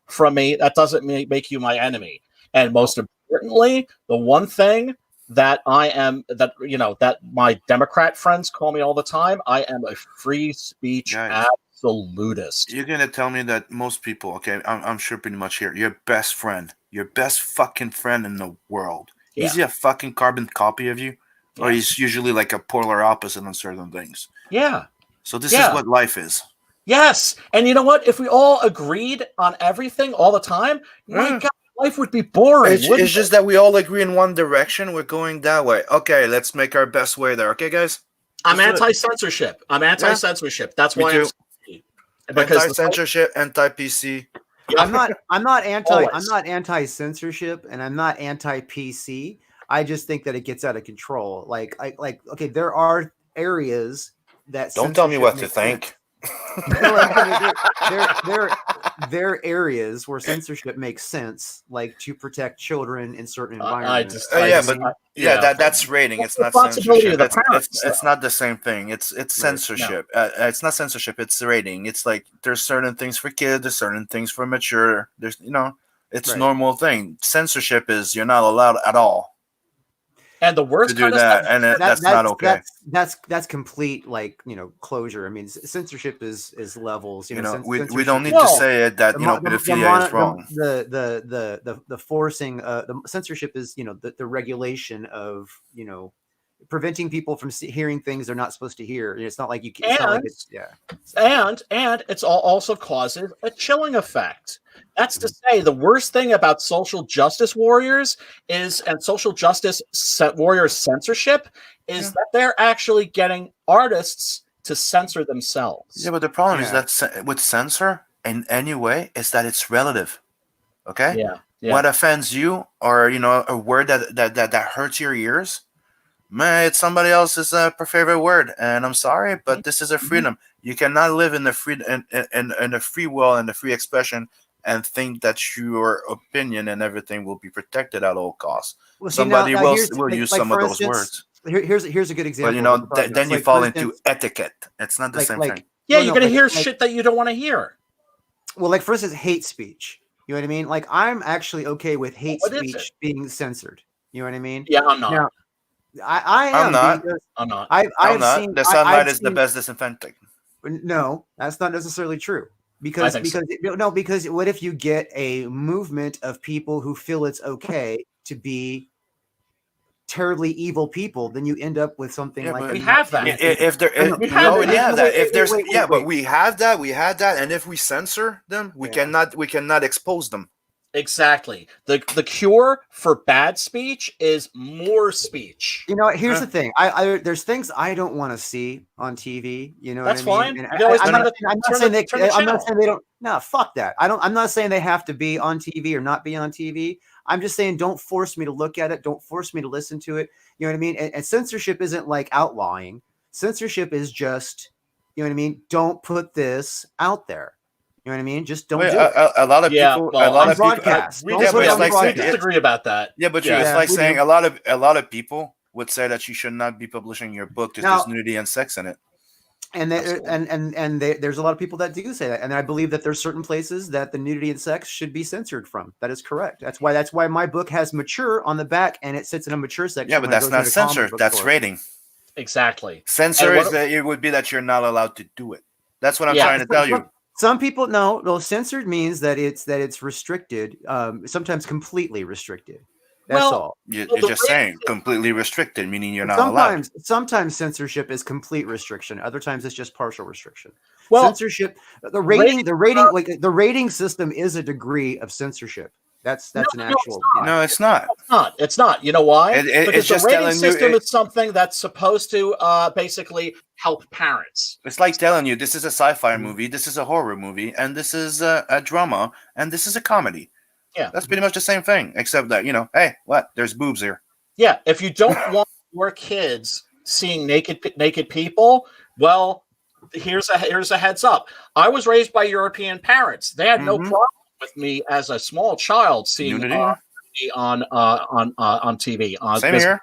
from me, that doesn't make you my enemy. And most importantly, the one thing that that my Democrat friends call me all the time, I am a free speech absolutist. You're gonna tell me that most people, okay, I'm sure pretty much here, your best fucking friend in the world, is he a fucking carbon copy of you? Or he's usually like a polar opposite on certain things. Yeah. So this is what life is. Yes. And you know what? If we all agreed on everything all the time, my God, life would be boring. It's just that we all agree in one direction. We're going that way. Okay, let's make our best way there. Okay, guys? I'm anti-censorship. That's why I'm because anti-censorship, anti-PC. I'm not anti-censorship, and I'm not anti-PC. I just think that it gets out of control. Okay, there are areas that don't tell me what to think. There are areas where censorship makes sense, like to protect children in certain environments. That's rating. It's not censorship. It's not the same thing. It's censorship. No. It's not censorship. It's rating. It's like there's certain things for kids. There's certain things for mature. There's it's normal thing. Censorship is you're not allowed at all. And the worst to do that, and that's not okay. That's complete, closure. I mean, censorship is levels. We don't need to say it that pedophilia is wrong. The forcing, the censorship is the regulation of preventing people from hearing things they're not supposed to hear. It's not like you can. And it's also causes a chilling effect. That's to say, the worst thing about social justice warriors and social justice warriors censorship is that they're actually getting artists to censor themselves. Yeah, but the problem is that with censor in any way is that it's relative. Okay. Yeah. What offends you, or a word that hurts your ears, man, it's somebody else's favorite word, and I'm sorry, but this is a freedom. You cannot live in the free in a free will and the free expression and think that your opinion and everything will be protected at all costs. Well, somebody will use some of those words. Here's a good example. But then you fall into etiquette. It's not the same thing. Yeah, you're gonna hear shit that you don't want to hear. Well, for instance, hate speech. You know what I mean? I'm actually okay with hate speech being censored. You know what I mean? Yeah, I'm not. Now, I'm not. I'm not. The sunlight is the best disinfectant. No, that's not necessarily true. Because what if you get a movement of people who feel it's okay to be terribly evil people? Then you end up with something we have that. But we have that. We had that, and if we censor them, we cannot expose them. Exactly. The cure for bad speech is more speech. Here's the thing. There's things I don't want to see on TV. You know that's what I mean? Fine. I'm not saying they don't. No, fuck that. I'm not saying they have to be on TV or not be on TV. I'm just saying don't force me to look at it. Don't force me to listen to it. You know what I mean? And censorship isn't like outlawing. Censorship is just, you know what I mean? Don't put this out there. You know what I mean? Just don't do it. A lot of people. Well, a lot of broadcast. People. We disagree about that. Yeah, but it's like saying a lot of people would say that you should not be publishing your book because there's nudity and sex in it. And there's a lot of people that do say that, and I believe that there's certain places that the nudity and sex should be censored from. That is correct. That's why my book has mature on the back, and it sits in a mature section. Yeah, but that's not censor. That's rating. Exactly. Censor is that it would be that you're not allowed to do it. That's what I'm trying to tell you. Some people censored means that it's restricted, sometimes completely restricted. That's all. You're just saying completely restricted, meaning you're not allowed. Sometimes censorship is complete restriction. Other times it's just partial restriction. Well, censorship, the rating system is a degree of censorship. That's an actual. No, it's not. It's not. You know why? Because just the rating system is something that's supposed to basically help parents. It's like telling you this is a sci-fi movie, this is a horror movie, and this is a drama, and this is a comedy. Yeah, that's pretty much the same thing, except that hey, what? There's boobs here. Yeah, if you don't want your kids seeing naked people, well, here's a heads up. I was raised by European parents. They had no problem with me as a small child seeing nudity on TV. Same here.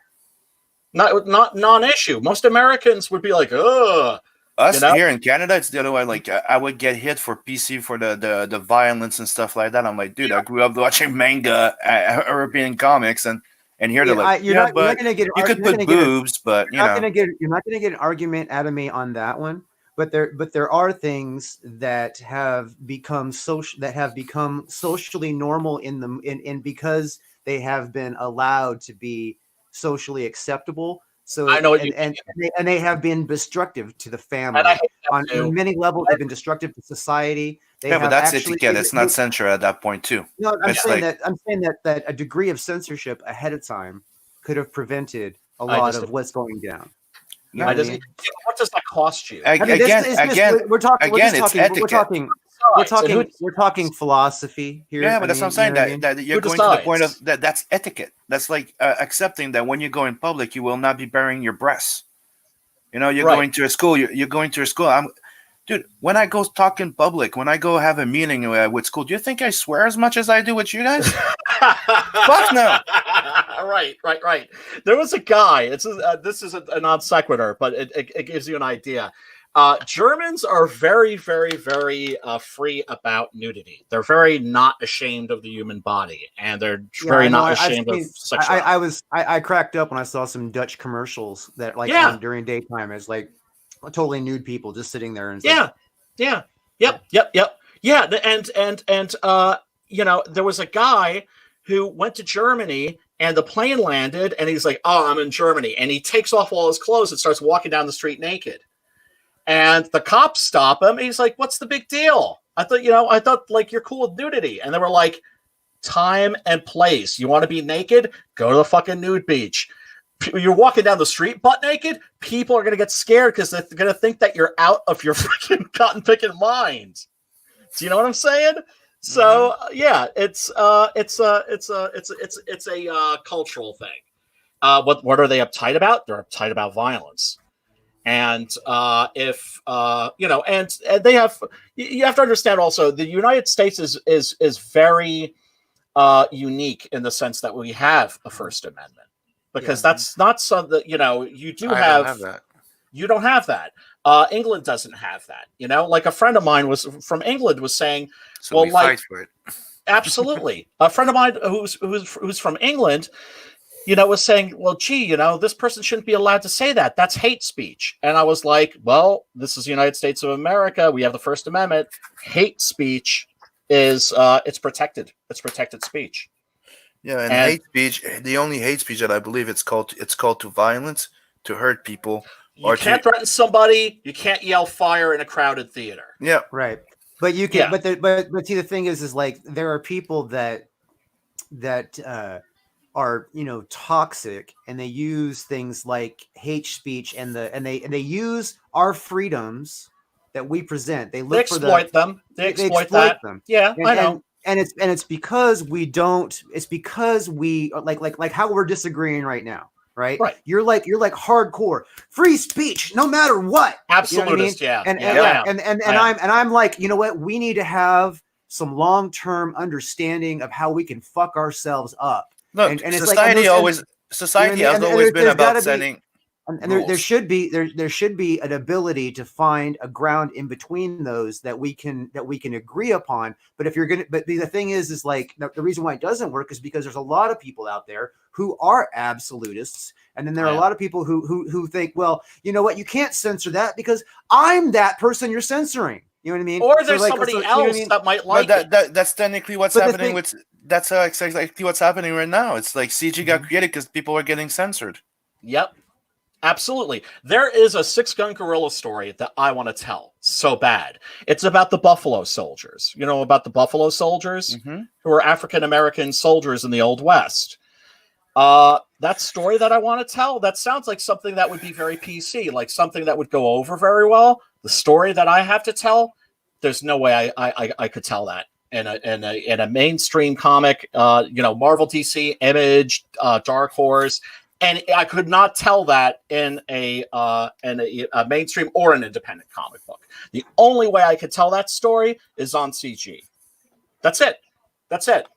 Not non-issue. Most Americans would be like, ugh. Us here in Canada, it's the other way. Like I would get hit for PC for the violence and stuff like that. I'm like, dude, I grew up watching manga, European comics, and here they're like, you're not gonna get. You could put boobs, but you're not gonna get an argument out of me on that one. but there are things that have become socially normal in because they have been allowed to be socially acceptable. So I know what you and they have been destructive to the family And I hate that on too. many levels. They've been destructive to society. They Yeah, but have that's actually etiquette. It's not censure at that point too. No, I'm It's saying like that a degree of censorship ahead of time could have prevented a I lot disagree. of what's going down. You know I what I just, mean? what does that cost you? I mean, we're talking. We're again, just it's talking. etiquette. We're talking philosophy here. Yeah, but that's what I'm saying. You know what I mean? That you're Who going to the point of decides? that's etiquette. That's like accepting that when you go in public, you will not be bearing your breasts. You know, you're Right. going to a school. You're going to a school. Dude. When I go talk in public, when I go have a meeting with school, do you think I swear as much as I do with you guys? Fuck no. Right. There was a guy. This is a non sequitur, but it gives you an idea. Germans are very, very, very free about nudity. They're very not ashamed of the human body, and they're very not ashamed of sexuality. I cracked up when I saw some Dutch commercials that on during daytime as like totally nude people just sitting there and Yep. Yeah. And there was a guy who went to Germany and the plane landed and he's like, "Oh, I'm in Germany," and he takes off all his clothes and starts walking down the street naked. And the cops stop him. And he's like, "What's the big deal? I thought like you're cool with nudity." And they were like, "Time and place. You want to be naked? Go to the fucking nude beach. You're walking down the street butt naked. People are going to get scared because they're going to think that you're out of your freaking cotton picking mind." Do you know what I'm saying? So yeah, it's a cultural thing. What are they uptight about? They're uptight about violence. And if and they have, you have to understand also the United States is very unique in the sense that we have a First Amendment, because that's not something that you do I don't have that. You don't have that. England doesn't have that. Like a friend of mine was from England was saying, So well, we like fight for it. absolutely, a friend of mine who's from England, was saying, well, gee, this person shouldn't be allowed to say that. That's hate speech. And I was like, well, this is the United States of America. We have the First Amendment. Hate speech is it's protected. It's protected speech. Yeah, and hate speech. The only hate speech that I believe it's called to violence, to hurt people. You can't threaten somebody. You can't yell fire in a crowded theater. Yeah, right. But you can. Yeah. But see, the thing is like there are people that are toxic, and they use things like hate speech and they use our freedoms that we present. They exploit them. They exploit them. Yeah, I know. And it's because we don't. It's because we like how we're disagreeing right now. Right. You're like hardcore free speech, no matter what. Absolutist. You know what I mean? And I'm like, you know what? We need to have some long-term understanding of how we can fuck ourselves up. Look, and it's society has always been about sending. And there should be an ability to find a ground in between those that we can agree upon. But the thing is like the reason why it doesn't work is because there's a lot of people out there who are absolutists, and then there are a lot of people who think, well, you know what, you can't censor that because I'm that person you're censoring. You know what I mean? Or there's somebody else that might like it. That's technically what's happening that's exactly what's happening right now. It's like CG got created because people are getting censored. Yep. Absolutely. There is a Six Gun Gorilla story that I want to tell so bad. It's about the Buffalo Soldiers. You know about the Buffalo Soldiers who are African-American soldiers in the Old West. That story that I want to tell, that sounds like something that would be very PC, like something that would go over very well. The story that I have to tell, there's no way I could tell that in a mainstream comic, Marvel, DC, Image, Dark Horse. And I could not tell that in a mainstream or an independent comic book. The only way I could tell that story is on CG. That's it.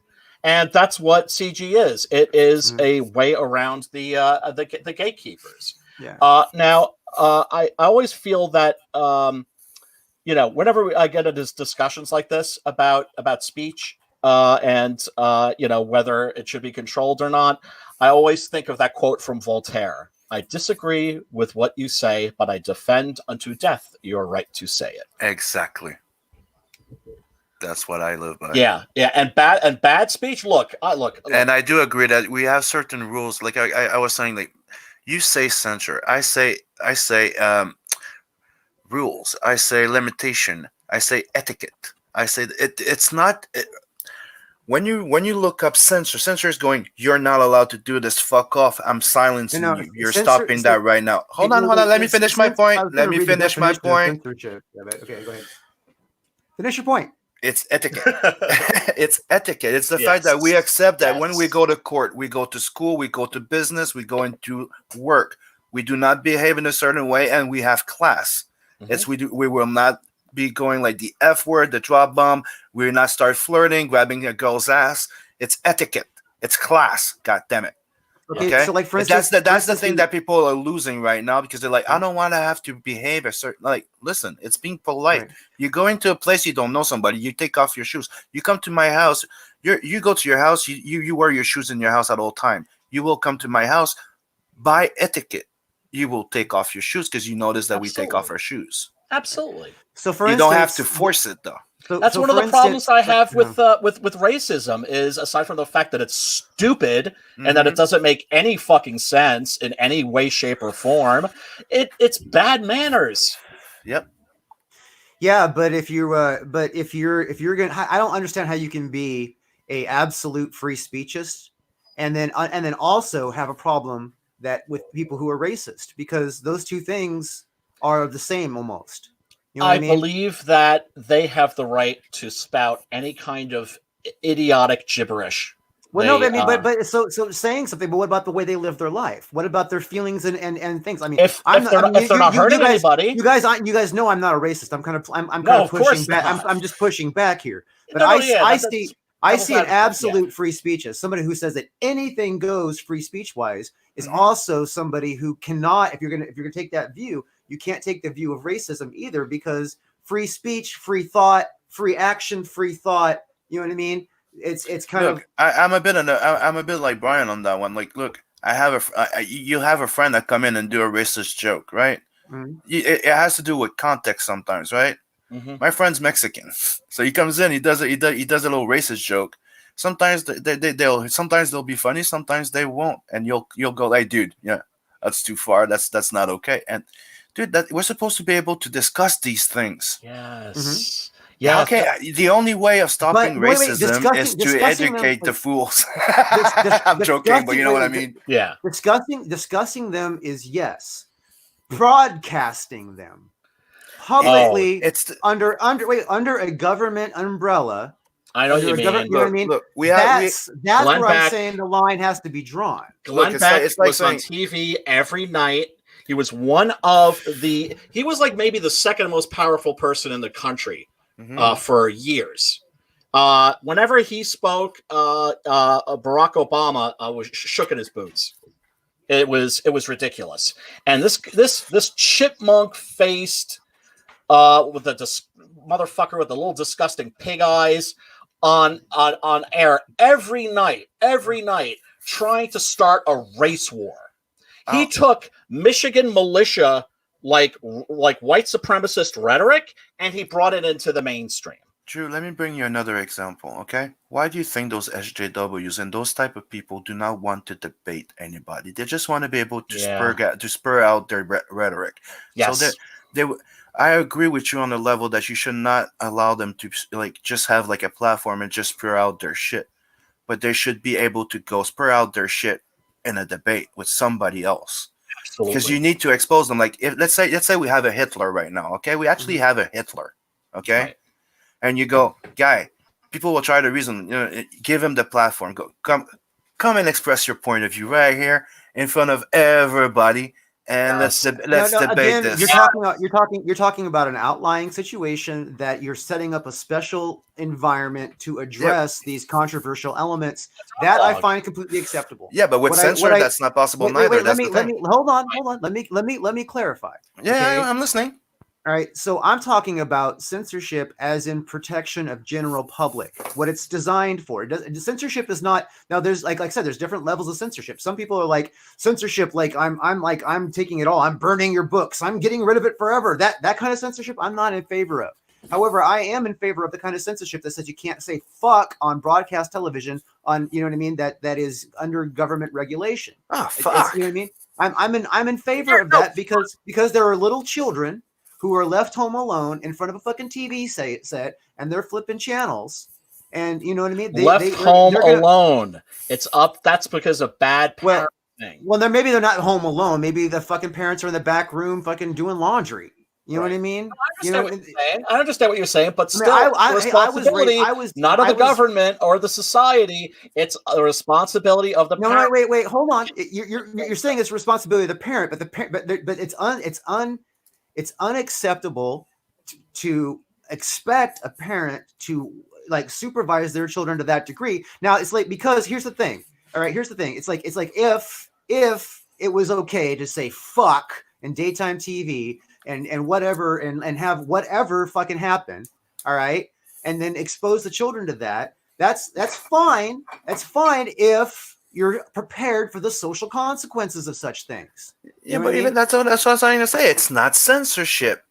And that's what CG is. It is a way around the gatekeepers. Yeah. Now, I always feel that whenever I get into discussions like this about speech and whether it should be controlled or not, I always think of that quote from Voltaire, I disagree with what you say, but I defend unto death your right to say it. Exactly. That's what I live by. Yeah, and bad speech. Look. And I do agree that we have certain rules. Like I was saying, like you say censure, I say rules, I say limitation, I say etiquette. I say it's not. When you look up censor is going, you're not allowed to do this. Fuck off. I'm silencing No, you. You're censor- stopping that right now. Hold on. Let me finish my point. Let me finish my point. Okay, go ahead. Finish your point. It's etiquette. It's etiquette. It's the Yes. fact that we accept that when we Yes. go to court, we go to school, we go to business, we go into work. We do not behave in a certain way, and we have class. Mhm. We will not be going like the F word, the drop bomb. We will not start flirting, grabbing a girl's ass. It's etiquette. It's class. God damn it. Okay. So like for But instance, that's the thing that people are losing right now because they're like, I don't want to have to behave a certain like. Listen, it's being polite. Right. You go into a place you don't know somebody. You take off your shoes. You come to my house. You go to your house. You wear your shoes in your house at all time. You will come to my house. By etiquette, you will take off your shoes because you notice that we take off Absolutely. our shoes. Absolutely. So for You instance, don't have to force it though. That's one of for the problems I instance, have with racism is aside from the fact that it's stupid and that it doesn't make any fucking sense in any way, shape, or form. It's bad manners. Yep. Yeah, but if you're gonna, I don't understand how you can be a absolute free speechist and then also have a problem that with people who are racist because those two things are the same almost. You know what I I mean? believe that they have the right to spout any kind of idiotic gibberish. Well, no, They, I mean, but so saying something. But what about the way they live their life? What about their feelings and things? I mean, if they're not hurting anybody, you guys know I'm not a racist. I'm kind of pushing back. I'm just pushing back here. But I see an absolute free speech as somebody who says that anything goes free speech wise is also somebody who cannot. If you're gonna take that view, you can't take the view of racism either because free speech, free thought, free action, free thought. You know what I mean? It's kind of. I'm a bit like Brian on that one. Like, look, you have a friend that come in and do a racist joke, right? Mhm. It has to do with context sometimes, right? My friend's Mexican, so he comes in, he does a little racist joke. Sometimes they'll be funny, sometimes they won't, and you'll go like, dude, yeah, that's too far. That's not okay. And dude, that we're supposed to be able to discuss these things. yes. Yeah. Okay. The only way of stopping racism is to educate the fools. I'm joking, but you know what I mean. Yeah. Discussing them is yes. Broadcasting them publicly under a government umbrella. I know what you mean. You know what I mean? Look, that's where Beck, I'm saying the line has to be drawn. Glenn Beck was on TV every night. He was he was like maybe the second most powerful person in the country for years. Whenever he spoke, Barack Obama was shook in his boots. It was ridiculous. And this chipmunk faced with the motherfucker with the little disgusting pig eyes on air every night, trying to start a race war. He took Michigan militia like white supremacist rhetoric and he brought it into the mainstream. Drew, let me bring you another example, okay? Why do you think those SJWs and those type of people do not want to debate anybody? They just want to be able to spur out their rhetoric. Yes. So I agree with you on the level that you should not allow them to like just have like a platform and just spur out their shit. But they should be able to go spur out their shit in a debate with somebody else. Absolutely. Because you need to expose them. Like if let's say we have a Hitler right now, okay? We actually have a Hitler, okay? Right. And you go, guy, people will try to reason, give him the platform. Go, come and express your point of view right here in front of everybody, and let's debate again, this. You're talking about an outlying situation that you're setting up a special environment to address these controversial elements that I find completely acceptable. Yeah, but with censor, that's not possible neither. Let me hold on. Let me clarify. Yeah, okay? I'm listening. All right, so I'm talking about censorship as in protection of general public. What it's designed for. Censorship is not now. There's like I said, there's different levels of censorship. Some people are like censorship, like I'm taking it all. I'm burning your books. I'm getting rid of it forever. That kind of censorship, I'm not in favor of. However, I am in favor of the kind of censorship that says you can't say fuck on broadcast television. On you know what I mean? That is under government regulation. Oh It's, fuck! you know what I mean? I'm in favor of that because there are little children who are left home alone in front of a fucking TV set and they're flipping channels. And you know what I mean? Left home alone. It's up. That's because of bad parenting. Well, maybe they're not home alone. Maybe the fucking parents are in the back room fucking doing laundry. You know what I mean? I understand what you're saying, but still, I responsibility not of the government or the society. It's a responsibility of the parent. No, wait, hold on. You're saying it's responsibility of the parent, but the parent, but it's unacceptable to expect a parent to like supervise their children to that degree. Now it's like, because here's the thing. All right, here's the thing. It's like if it was okay to say fuck in daytime TV and whatever and have whatever fucking happen, all right, and then expose the children to that, that's fine. That's fine if you're prepared for the social consequences of such things. Yeah, but even that's what I was trying to say. It's not censorship.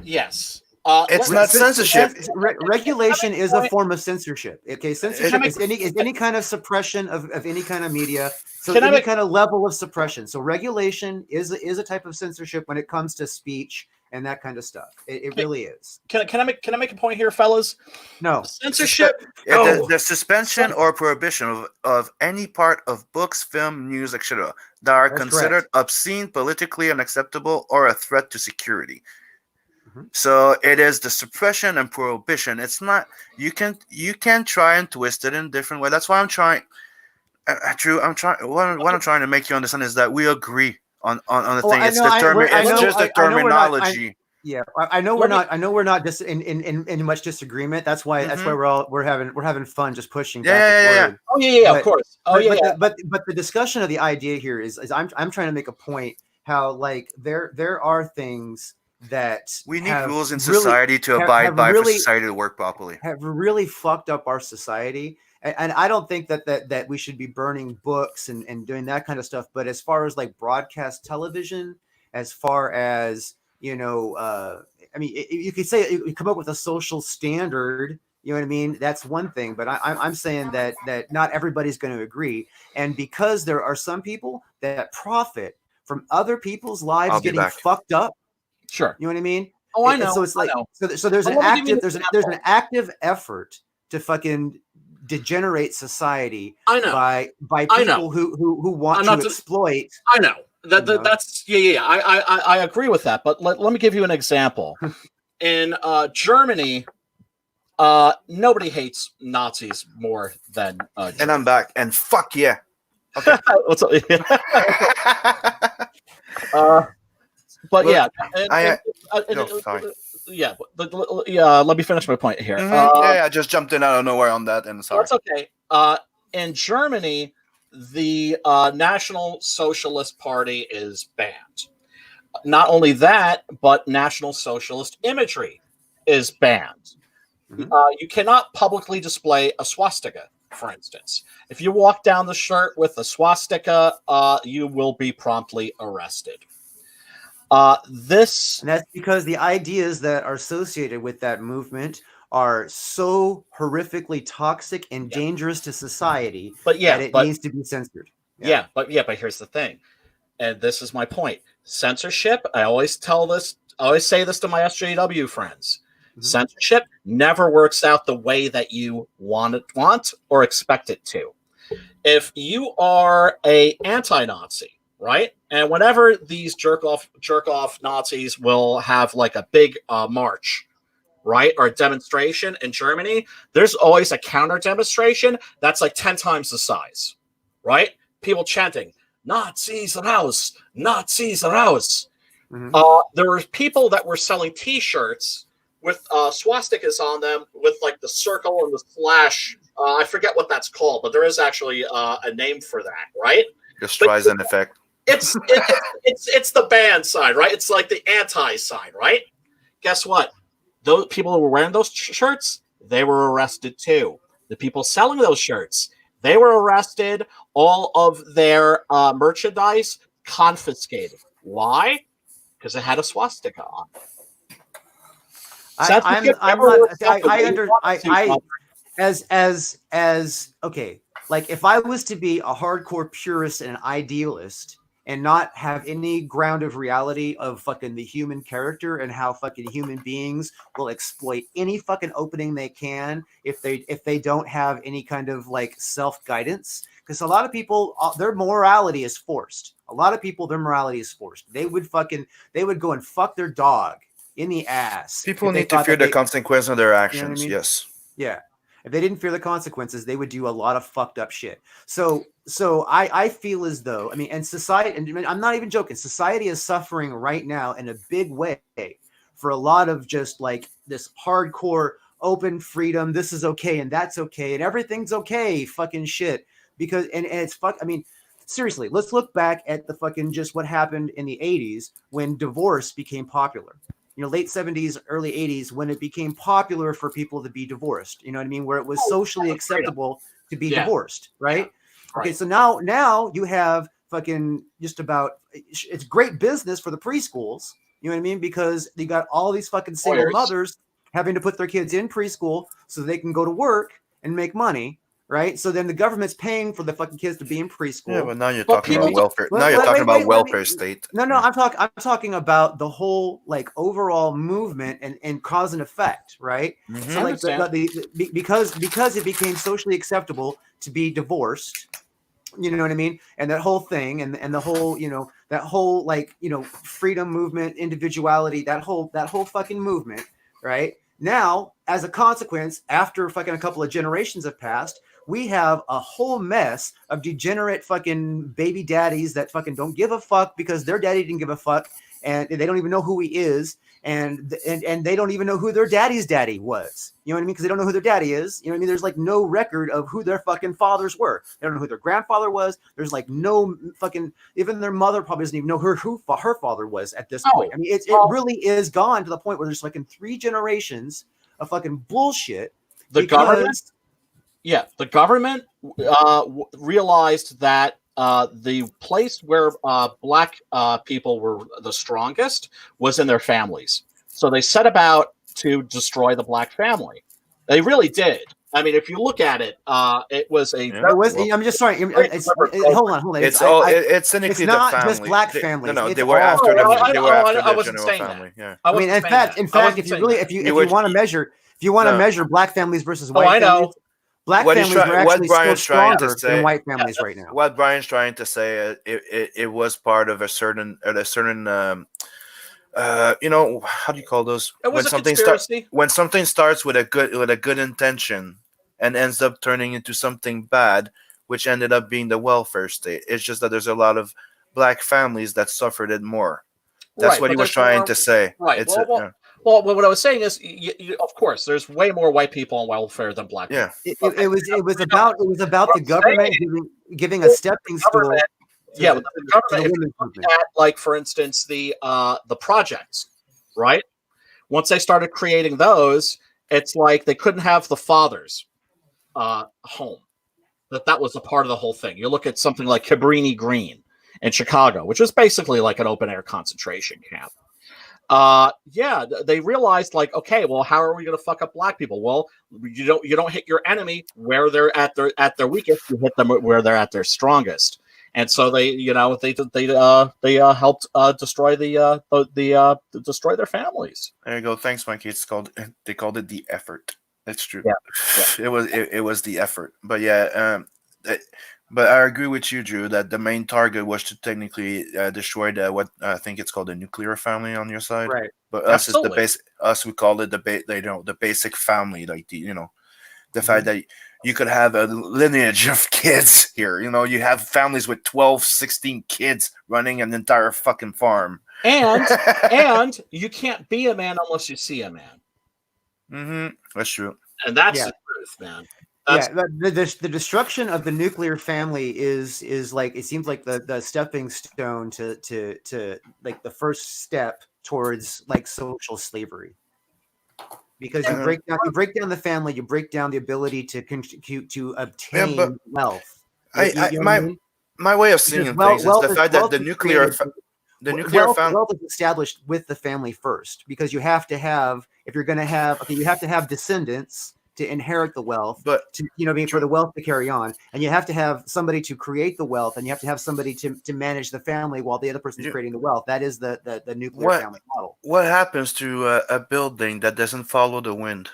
Yes. It's not censorship. Regulation is a form of censorship. Okay, censorship is any kind of suppression of any kind of media. So any kind of level of suppression. So regulation is a type of censorship when it comes to speech and that kind of stuff. It really is. Can I make a point here, fellas? No. Censorship. The suspension or prohibition of any part of books, film, news, etc. that are considered obscene, politically unacceptable, or a threat to security. So it is the suppression and prohibition. It's not you can try and twist it in different way. That's why I'm trying. Drew, what I'm trying to make you understand is that we agree on the thing. It's just the terminology. I know we're not just in much disagreement. That's why we're having fun just pushing back. Oh yeah, of course. But the discussion of the idea here is I'm trying to make a point how like there are things that we need rules in society to abide by for society to work properly. Have really fucked up our society, and I don't think that we should be burning books and doing that kind of stuff. But as far as like broadcast television, as far as I mean, you could say you come up with a social standard. You know what I mean? That's one thing, but I'm saying that not everybody's going to agree, and because there are some people that profit from other people's lives getting fucked up. Sure. You know what I mean? Oh, I know. So it's like so there's an active effort to fucking degenerate society by people who want to exploit. I know. That's I agree with that, but let me give you an example. In Germany, nobody hates Nazis more than and I'm back and fuck yeah. Okay. What's up? But look, let me finish my point here. I just jumped in out of nowhere on that, and sorry. That's okay. In Germany, the National Socialist Party is banned. Not only that, but National Socialist imagery is banned. You cannot publicly display a swastika, for instance. If you walk down the street with a swastika, you will be promptly arrested. And that's because the ideas that are associated with that movement are so horrifically toxic and dangerous to society that it needs to be censored. But here's the thing, and this is my point. Censorship, I always say this to my SJW friends. Censorship never works out the way that you want or expect it to. If you are a anti-Nazi, right? And whenever these jerk off Nazis will have like a big march, right, or a demonstration in Germany, there's always a counter demonstration that's like 10 times the size, right? People chanting, Nazis raus, Nazis raus. There were people that were selling T-shirts with swastikas on them with like the circle and the slash. I forget what that's called, but there is actually a name for that, right? The Streisand effect. It's the banned side, right? It's like the anti side, right? guess what? Those people who were wearing those shirts, they were arrested too. The people selling those shirts, they were arrested. All of their merchandise confiscated. Why? Because it had a swastika on it. Okay, like if I was to be a hardcore purist and an idealist and not have any ground of reality of fucking the human character and how fucking human beings will exploit any fucking opening they can if they don't have any kind of like self-guidance, because a lot of people their morality is forced. A lot of people, their morality is forced. They would go and fuck their dog in the ass. People need to fear the consequence of their actions. You know what I mean? Yes. Yeah. If they didn't fear the consequences, they would do a lot of fucked up shit. So I feel as though, I mean, and society, and I'm not even joking, society is suffering right now in a big way for a lot of just like this hardcore open freedom. This is okay and that's okay and everything's okay fucking shit. Because and it's fuck. I mean, seriously, let's look back at the fucking just what happened in the 80s when divorce became popular. You know, late 70s, early 80s, when it became popular for people to be divorced. You know what I mean? Where it was socially acceptable to be divorced, right? Yeah. Okay, so now you have fucking just about, it's great business for the preschools. You know what I mean? Because you got all these fucking single mothers having to put their kids in preschool so they can go to work and make money. Right, so then the government's paying for the fucking kids to be in preschool. Yeah, but now you're talking about welfare. Now you're talking about welfare state. No, I'm talking about the whole like overall movement and cause and effect, right? Mm-hmm. So like because it became socially acceptable to be divorced, you know what I mean, and that whole thing, and the whole that whole like freedom movement, individuality, that whole fucking movement, right? Now, as a consequence, after fucking a couple of generations have passed, we have a whole mess of degenerate fucking baby daddies that fucking don't give a fuck because their daddy didn't give a fuck and they don't even know who he is and they don't even know who their daddy's daddy was. You know what I mean? Because they don't know who their daddy is. You know what I mean? There's like no record of who their fucking fathers were. They don't know who their grandfather was. There's like no fucking, even their mother probably doesn't even know who her father was at this point. I mean, it really is gone to the point where there's fucking 3 generations of fucking bullshit. The government realized that the place where black people were the strongest was in their families. So they set about to destroy the black family. They really did. I mean, if you look at it, it was a. I'm just sorry. Hold on. It's cynically not the family. just black families. No, they were after the general family. Yeah. I mean, in fact, if you want to measure black families versus white families. Black families are actually still stronger than white families right now. What Brian's trying to say, it was part of a certain how do you call those? It was when something starts with a good intention and ends up turning into something bad, which ended up being the welfare state. It's just that there's a lot of black families that suffered it more. That's what he was trying to say. Right. Well, what I was saying is, of course, there's way more white people on welfare than black people. Yeah, it was about the government giving a stepping stool. Yeah, the government. If you look at, like, for instance, the projects, right? Once they started creating those, it's like they couldn't have the fathers home. That was a part of the whole thing. You look at something like Cabrini Green in Chicago, which was basically like an open air concentration camp. They realized, like, okay, well, how are we going to fuck up black people? Well, you don't hit your enemy where they're at their weakest. You hit them where they're at their strongest. And so they helped destroy destroy their families. There you go. Thanks, Mikey. They called it the effort. That's true. Yeah. It was the effort. But but I agree with you, Drew, that the main target was to technically destroy what I think it's called the nuclear family on your side. Right. But us is the basic. Us, we call it the basic family, like the fact that you could have a lineage of kids here. You have families with 12, 16 kids running an entire fucking farm. And you can't be a man unless you see a man. Mm-hmm. That's true. And that's the truth, man. The destruction of the nuclear family is like, it seems like the stepping stone to like the first step towards like social slavery, because you Uh-huh. break down the family, you break down the ability to obtain but wealth. I, You I know what my I mean? my way of seeing Because things is the fact that wealth the is nuclear created- family. wealth is established with the family first, because you have to have, if you're going to have, okay, you have to have descendants to inherit the wealth, But to, you know what I mean, for the wealth to carry on, and you have to have somebody to create the wealth, and you have to have somebody to manage the family while the other person's You- creating the wealth. That is the nuclear What- family model. what happens to a building that doesn't follow the wind?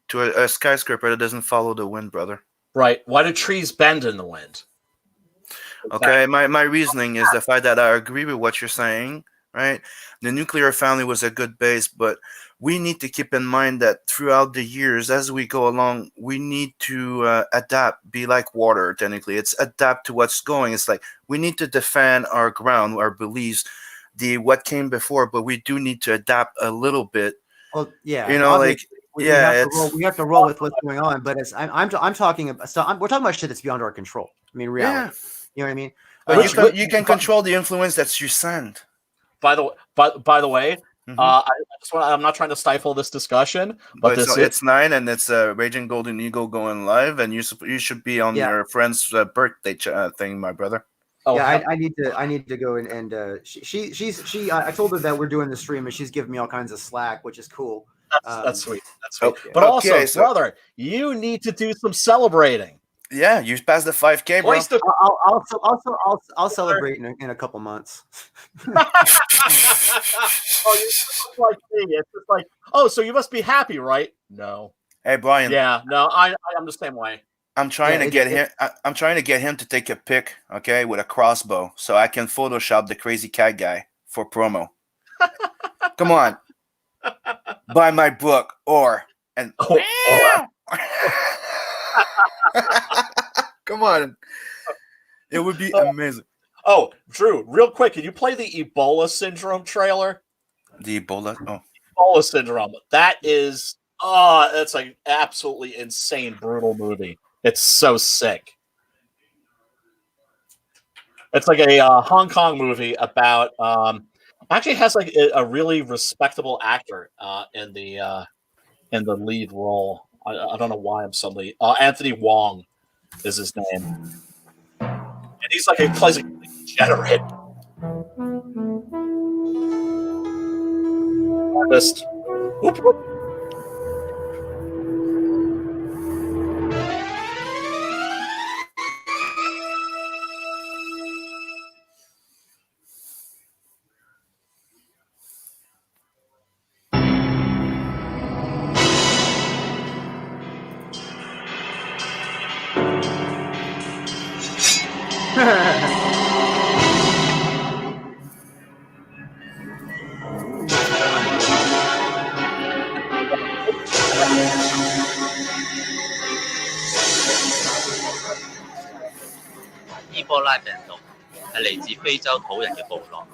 To a skyscraper that doesn't follow the wind, brother. Right. Why do trees bend in the wind? Okay, my reasoning is the fact that I agree with what you're saying, right? The nuclear family was a good base, but we need to keep in mind that throughout the years, as we go along, we need to adapt, be like water, technically. It's adapt to what's going. It's like we need to defend our ground, our beliefs, what came before, but we do need to adapt a little bit. Well, yeah, You know, like, obviously, we yeah, have to it's- roll, we have to roll with what's going on. But I'm talking about, we're talking about shit that's beyond our control. I mean, reality. Yeah. You know what I mean? But you can but- control the influence that you send. By the way, Mhm. I'm not trying to stifle this discussion, but But it's 9 and it's Raging Golden Eagle going live, and you should be on Yeah. your friend's birthday thing, my brother. oh, Yeah, hell- I need to go and I told her that we're doing the stream, and she's giving me all kinds of slack, which is cool. that's sweet. That's sweet. Okay. But also, Okay, so- brother, you need to do some celebrating. Yeah, you passed the 5K, bro. Hoist the- I'll celebrate in a couple months. oh, you're just like me. It's just like, oh, so you must be happy, right? No. Hey, Brian. Yeah, no, I'm the same way. I'm trying Yeah, to get him. I'm trying to get him to take a pic, okay, with a crossbow, so I can Photoshop the crazy cat guy for promo. Come on, buy my book and. Oh, Come on, it would be amazing. oh, Drew, real quick, can you play the Ebola syndrome trailer? The Ebola. Oh, Ebola syndrome. That is, that's like absolutely insane, brutal movie. It's so sick. It's like a Hong Kong movie about. Actually, has like a really respectable actor in the lead role. I don't know why I'm suddenly Anthony Wong is his name, and he's like he plays a degenerate artist. Whoop, whoop.伊波拉病毒係嚟自非洲土人嘅部落，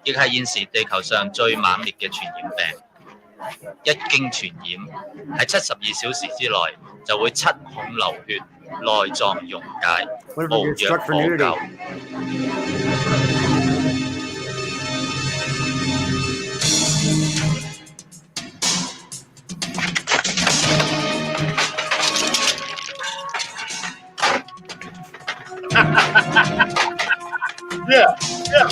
亦係現時地球上最猛烈嘅傳染病。一經傳染，喺72小時之內就會七孔流血、內臟溶解、 Whatever 無 you're 藥 struck 可 for nudity. 救。Yeah, yeah.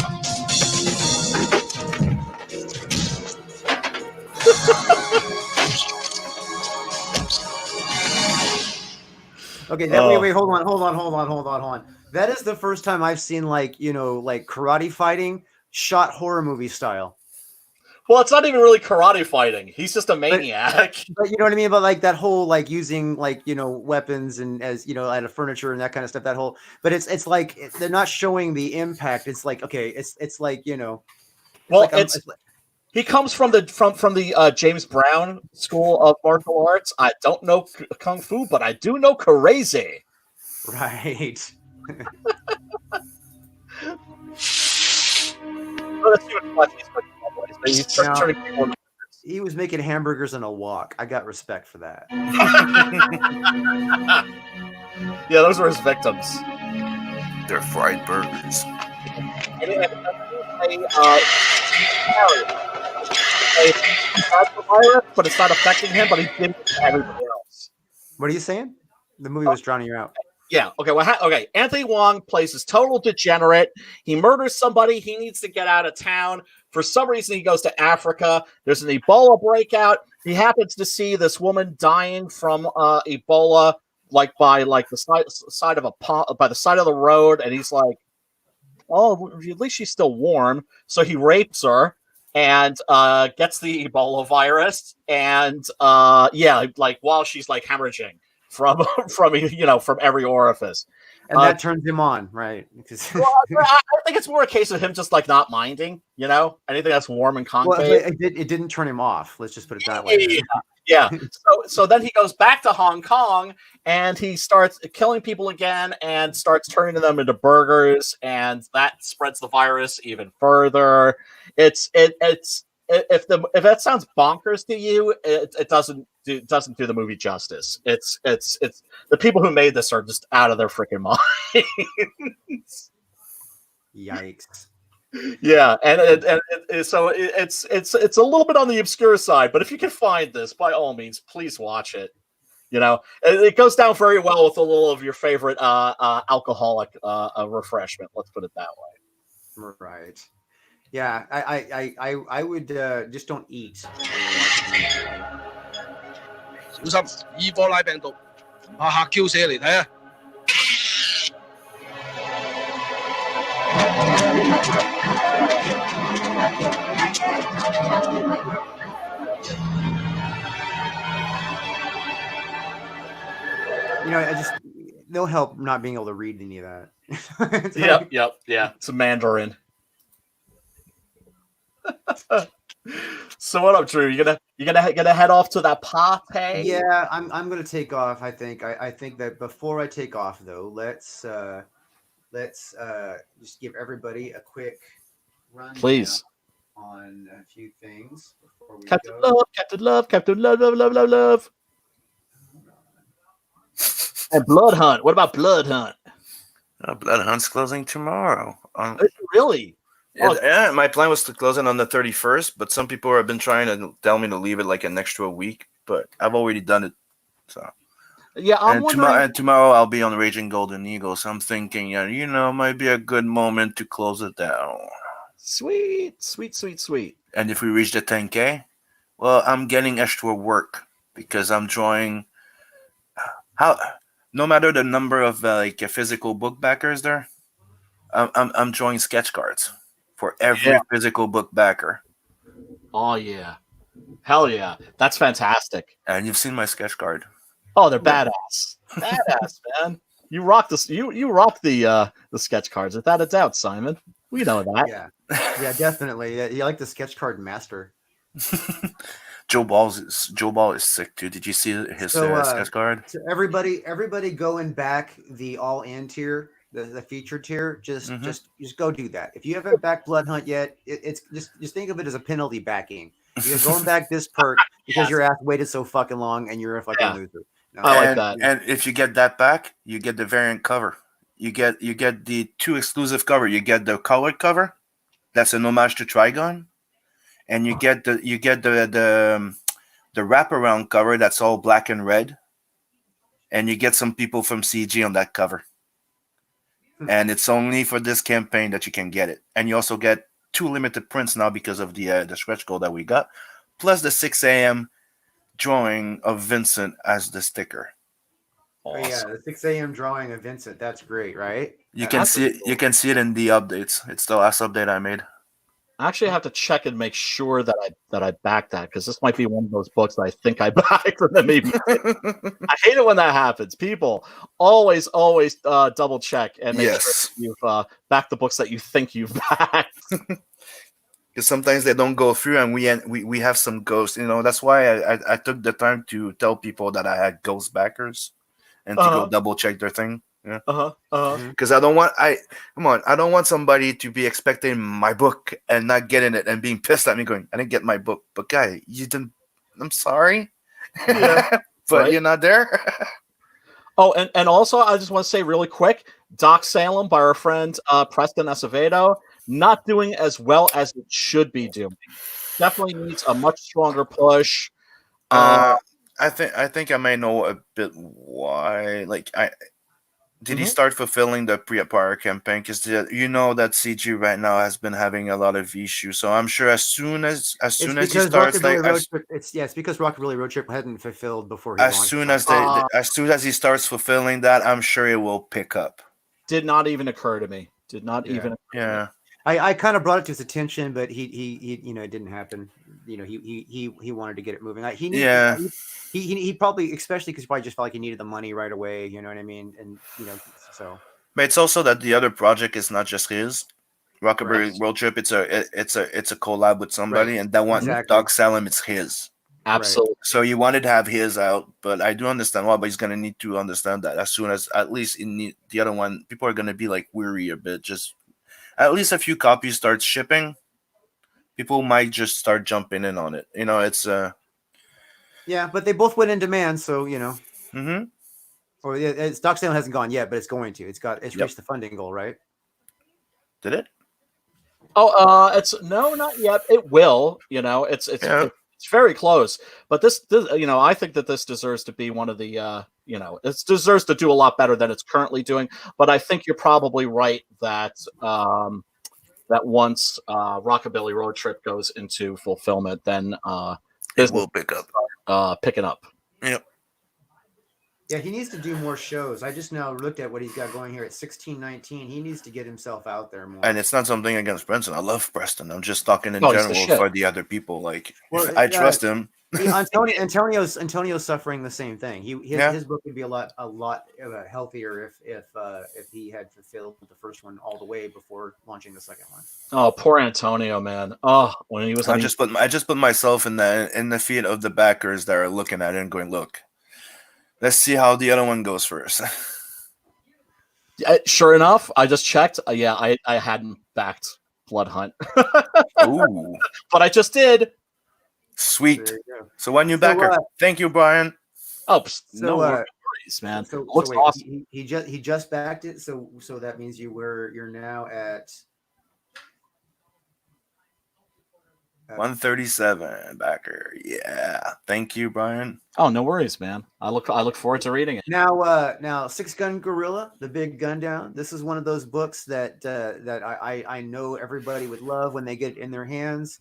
Okay, Oh. wait, hold on. That is the first time I've seen like karate fighting shot horror movie style. Well, it's not even really karate fighting. He's just a maniac. But you know what I mean? But like that whole like using weapons and as out of furniture and that kind of stuff. That whole, but it's like they're not showing the impact. It's like okay, it's like Well, like, it's he comes from the James Brown School of Martial Arts. I don't know kung fu, but I do know karate. right. Well, let's see what he's Now- turning people. He was making hamburgers in a wok. I got respect for that. Yeah, those were his victims. they're fried burgers. And he had a he has the virus, but it's not affecting him, but he's giving it to everybody else. What are you saying? The movie was drowning you out. Yeah. Okay. Well. Okay. Anthony Wong plays this total degenerate. He murders somebody. He needs to get out of town. For some reason, he goes to Africa. There's an Ebola breakout. He happens to see this woman dying from Ebola, like by like the side of a pond, by the side of the road, and he's like, "Oh, at least she's still warm." So he rapes her and gets the Ebola virus, and yeah, like while she's like hemorrhaging from from every orifice. And that turns him on, right? Well, I think it's more a case of him just like not minding, anything that's warm and concave. Well, it didn't turn him off. Let's just put it that way. Yeah. So then he goes back to Hong Kong and he starts killing people again and starts turning them into burgers, and that spreads the virus even further. If that sounds bonkers to you, it doesn't do the movie justice. It's the people who made this are just out of their freaking minds. Yikes. Yeah, and so it's a little bit on the obscure side, but if you can find this, by all means, please watch it. It goes down very well with a little of your favorite alcoholic refreshment. Let's put it that way. Right. Yeah, I would just don't eat. 小心伊波拉病毒，嚇 Q 死嚟睇啊！ no help not being able to read any of that. Yep. It's a Mandarin. So what up, Drew? You gonna head off to that party? Yeah, I'm gonna take off. I think that before I take off though, let's just give everybody a quick run, please, on a few things before we Captain go. Captain Love. And Blood Hunt. What about Blood Hunt? Blood Hunt's closing tomorrow. Really? Yeah, my plan was to close it on the 31st, but some people have been trying to tell me to leave it like an extra week, but I've already done it. So yeah, tomorrow I'll be on Raging Golden Eagle, so I'm thinking, might be a good moment to close it down. Sweet. And if we reach the 10K, well, I'm getting extra work because I'm drawing. No matter the number of physical book backers there, I'm drawing sketch cards for every physical book backer. Oh yeah, hell yeah, that's fantastic. And you've seen my sketch card. Oh, they're badass, man. You rock this. You rock the sketch cards without a doubt, Simon. We know that. Yeah, definitely. Yeah, you like the sketch card master. Joe Ball is sick too. Did you see his sketch card? So everybody going back the all in tier, the feature tier, just go do that. If you haven't backed Blood Hunt yet, it's just think of it as a penalty backing. You're going back this perk because your ass waited so fucking long and you're a fucking loser. No. I like that. And if you get that back, you get the variant cover. You get the 2 exclusive cover. You get the colored cover, that's an homage to Trigon, and you get the wraparound cover that's all black and red, and you get some people from CG on that cover. And it's only for this campaign that you can get it. And you also get 2 limited prints now because of the stretch goal that we got, plus the 6 a.m. drawing of Vincent as the sticker. Awesome. Oh yeah, the 6 a.m. drawing of Vincent. That's great, right? You can see it. You can see it in the updates. It's the last update I made. I actually have to check and make sure that I backed that, because this might be one of those books that I think I backed and then maybe I hate it when that happens. People always double check and make sure you've backed the books that you think you've backed. Because sometimes they don't go through, and we have some ghosts. That's why I took the time to tell people that I had ghost backers and to go double check their thing. Yeah. Because I don't want somebody to be expecting my book and not getting it and being pissed at me, going, I didn't get my book. But guy, you didn't. I'm sorry, but you're not there. Oh, and also I just want to say really quick, Doc Salem by our friend Preston Acevedo, not doing as well as it should be doing. definitely needs a much stronger push. I think I may know a bit why. Like, did he Mhm. start fulfilling the prior campaign? Because you know that CG right now has been having a lot of issues. So I'm sure as soon as It's he because starts, like Rockabilly Road Trip. It's because Rockabilly Road Trip hadn't fulfilled before he as launched. soon it. as as soon as he starts fulfilling that, I'm sure it will pick up. Did not even occur to me. Did not Yeah. even. Yeah. I kind of brought it to his attention, but he you know, it didn't happen. You know, he wanted to get it moving. Yeah. He probably, especially because he probably just felt like he needed the money right away. You know what I mean? And you know, so But it's also that the other project is not just his. Rockabilly Correct. Road Trip. It's a collab with somebody, Right. and that one Exactly. Doc Salem is his. Absolutely. So you wanted to have his out, but I do understand why. But he's gonna need to understand that as soon as at least the other one, people are gonna be like weary a bit. Just at least a few copies start shipping, people might just start jumping in on it. You know, it's yeah, but they both went in demand, so you know. Mm-hmm. Or it's Doc Salem hasn't gone yet, but it's going to. It's Yep. reached the funding goal, right? Did it? Oh, it's no, not yet. It will. You know, it's Yeah. it's very close. But this, you know, I think that this deserves to be one of the, you know, it deserves to do a lot better than it's currently doing. But I think you're probably right that that once Rockabilly Road Trip goes into fulfillment, then It business will pick up. picking up. Yep. Yeah, he needs to do more shows. I just now looked at what he's got going here at 1619. He needs to get himself out there more. And it's not something against Preston. I love Preston. I'm just talking in Oh, he's the general shit. for the other people. Like, Well, I trust him. Antonio's suffering the same thing. Yeah. His book would be a lot healthier if he had fulfilled the first one all the way before launching the second one. Oh, poor Antonio, man. Oh, when he was I on just put myself in the feet of the backers that are looking at it and going, look, let's see how the other one goes first. Sure enough, I just checked. Yeah, I hadn't backed Blood Hunt, Ooh, but I just did. sweet. There you go. So one new backer. Thank you, Brian. Oh, So, no worries, man. So Looks wait, awesome. he just backed it. So that means you're now at 137 backer. Yeah. Thank you, Brian. Oh, no worries, man. I look forward to reading it. now Six Gun Gorilla, the Big Gun Down. This is one of those books that I know everybody would love when they get it in their hands.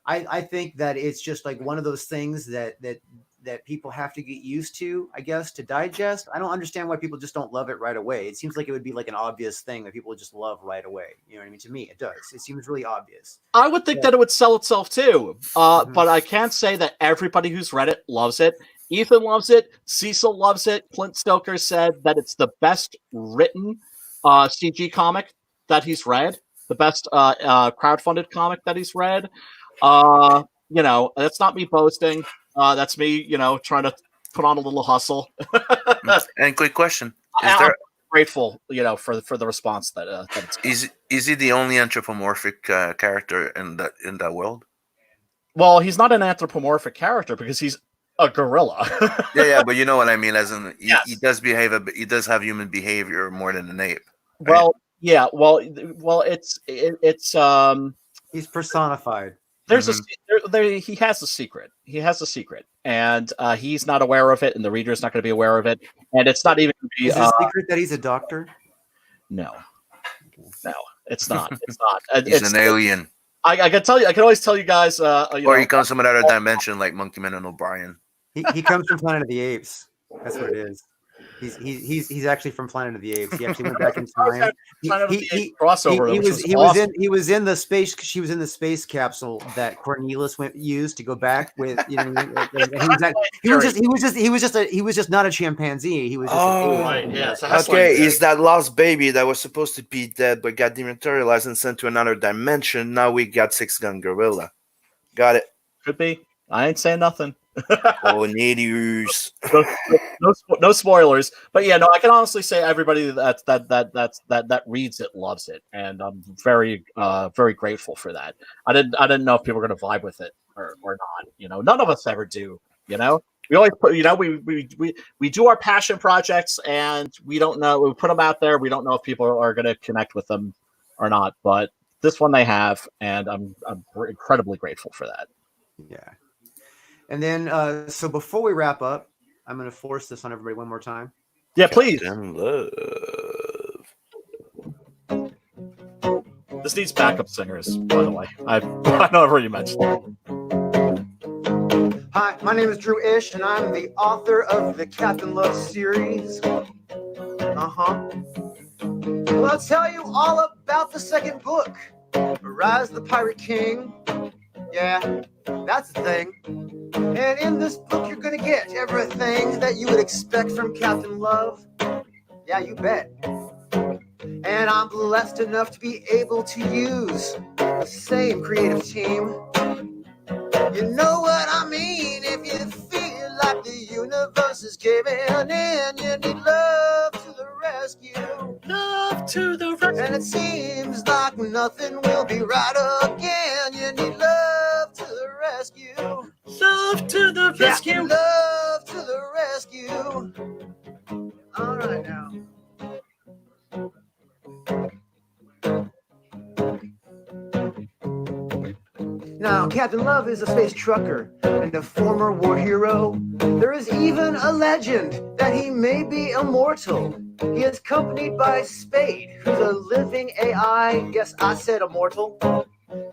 I think that it's just like one of those things that people have to get used to, I guess, to digest. I don't understand why people just don't love it right away. It seems like it would be like an obvious thing that people would just love right away. You know what I mean? To me, it does. It seems really obvious. I would think that it would sell itself too, but I can't say that everybody who's read it loves it. Ethan loves it. Cecil loves it. Clint Stoker said that it's the best written CG comic that he's read, the best crowdfunded comic that he's read. You know, that's not me boasting. That's me, you know, trying to put on a little hustle. And quick question: I'm grateful, you know, for the response that it's is he the only anthropomorphic character in that world? Well, he's not an anthropomorphic character because he's a gorilla. yeah, but you know what I mean. As in, Yes. he does behave. He does have human behavior more than an ape. Right? Well, yeah, well, it's He's personified. there's he has a secret. He has a secret, and he's not aware of it, and the reader's not going to be aware of it, and it's not even going to be. Is the secret that he's a doctor? No, it's not. It's not. He's an alien, I can tell you. I can always tell you guys. or he comes from another dimension, like Monkey Man and O'Brien. He comes from Planet of the Apes. That's what it is. He's actually from Planet of the Apes. He actually went back in time. Crossover. He was in the space. She was in the space capsule that Cornelius used to go back with. You know, he was just not a chimpanzee. He was just right. Yeah. So that's Okay, like- he's that lost baby that was supposed to be dead but got dematerialized and sent to another dimension. Now we got Six Gun Gorilla. Got it. Could be. I ain't saying nothing. Cornelius. No spoilers, but yeah, no, I can honestly say everybody that reads it loves it, and I'm very grateful for that. I didn't know if people were going to vibe with it or not. You know, none of us ever do. You know, we always put, you know, we do our passion projects, and we don't know, we put them out there. We don't know if people are going to connect with them or not, but this one they have, and I'm incredibly grateful for that. Yeah. And then, so before we wrap up, I'm going to force this on everybody one more time. Yeah, please. Captain Love. This needs backup singers, by the way. I know I've already mentioned it. Hi, my name is Drew Ish, and I'm the author of the Captain Love series. Well, I'll tell you all about the second book, Rise of the Pirate King. Yeah, that's the thing. And in this book, you're going to get everything that you would expect from Captain Love. Yeah, you bet. And I'm blessed enough to be able to use the same creative team. You know what I mean? If you feel like the universe is caving in, you need love to the rescue. Love to the rescue. And it seems like nothing will be right again. You need love to the rescue. Love to the rescue. Captain Love to the rescue. All right now. Now, Captain Love is a space trucker and a former war hero. There is even a legend that he may be immortal. He is accompanied by Spade, who's a living AI. Yes, I said immortal.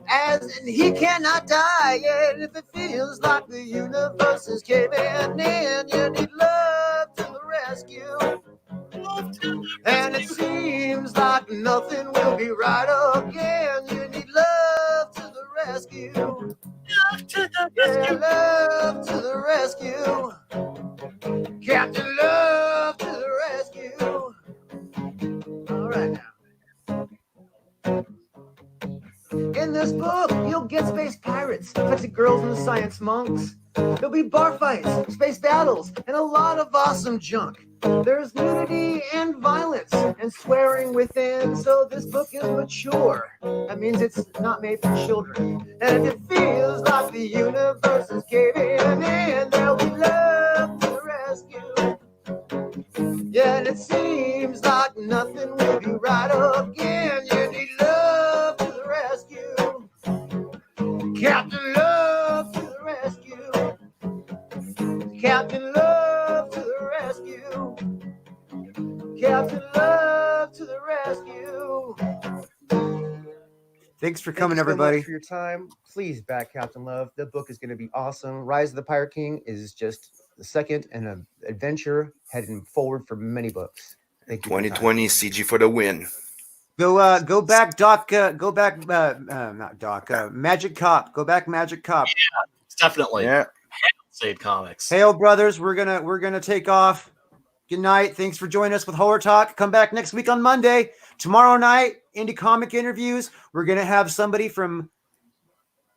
As in he cannot die, and if it feels like the universe is caving in, you need love to the rescue. And it seems like nothing will be right again. You need love to the rescue. Love to the rescue. Yeah, love to the rescue. Captain Love to the rescue. All right now. In this book, you'll get space pirates, sexy girls and science monks. There'll be bar fights, space battles, and a lot of awesome junk. There's nudity and violence and swearing within, so this book is mature. That means it's not made for children. And if it feels like the universe is caving in, there'll be love to the rescue. Yeah, and it seems like nothing will be right again. You need love to the rescue. Captain Love to the rescue. Captain Love to the rescue. Captain Love to the rescue. Thanks for coming, everybody. For your time. Please back Captain Love. The book is going to be awesome. Rise of the Pirate King is just the second in an adventure heading forward for many books. Thank you. 2020 CG for the win. Go back, Doc. Go back, not Doc. Magic Cop. Go back, Magic Cop. Yeah, definitely. Yeah. Save Comics. Hail, brothers. We're gonna take off. Good night. Thanks for joining us with Horror Talk. Come back next week on Monday. Tomorrow night, indie comic interviews. We're gonna have somebody from.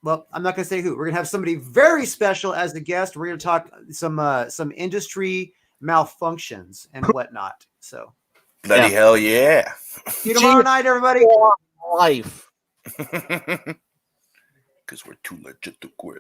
Well, I'm not gonna say who. We're gonna have somebody very special as the guest. We're gonna talk some industry malfunctions and whatnot. So. Bloody hell yeah. See you tomorrow night, everybody. Life. Because we're too legit to quit.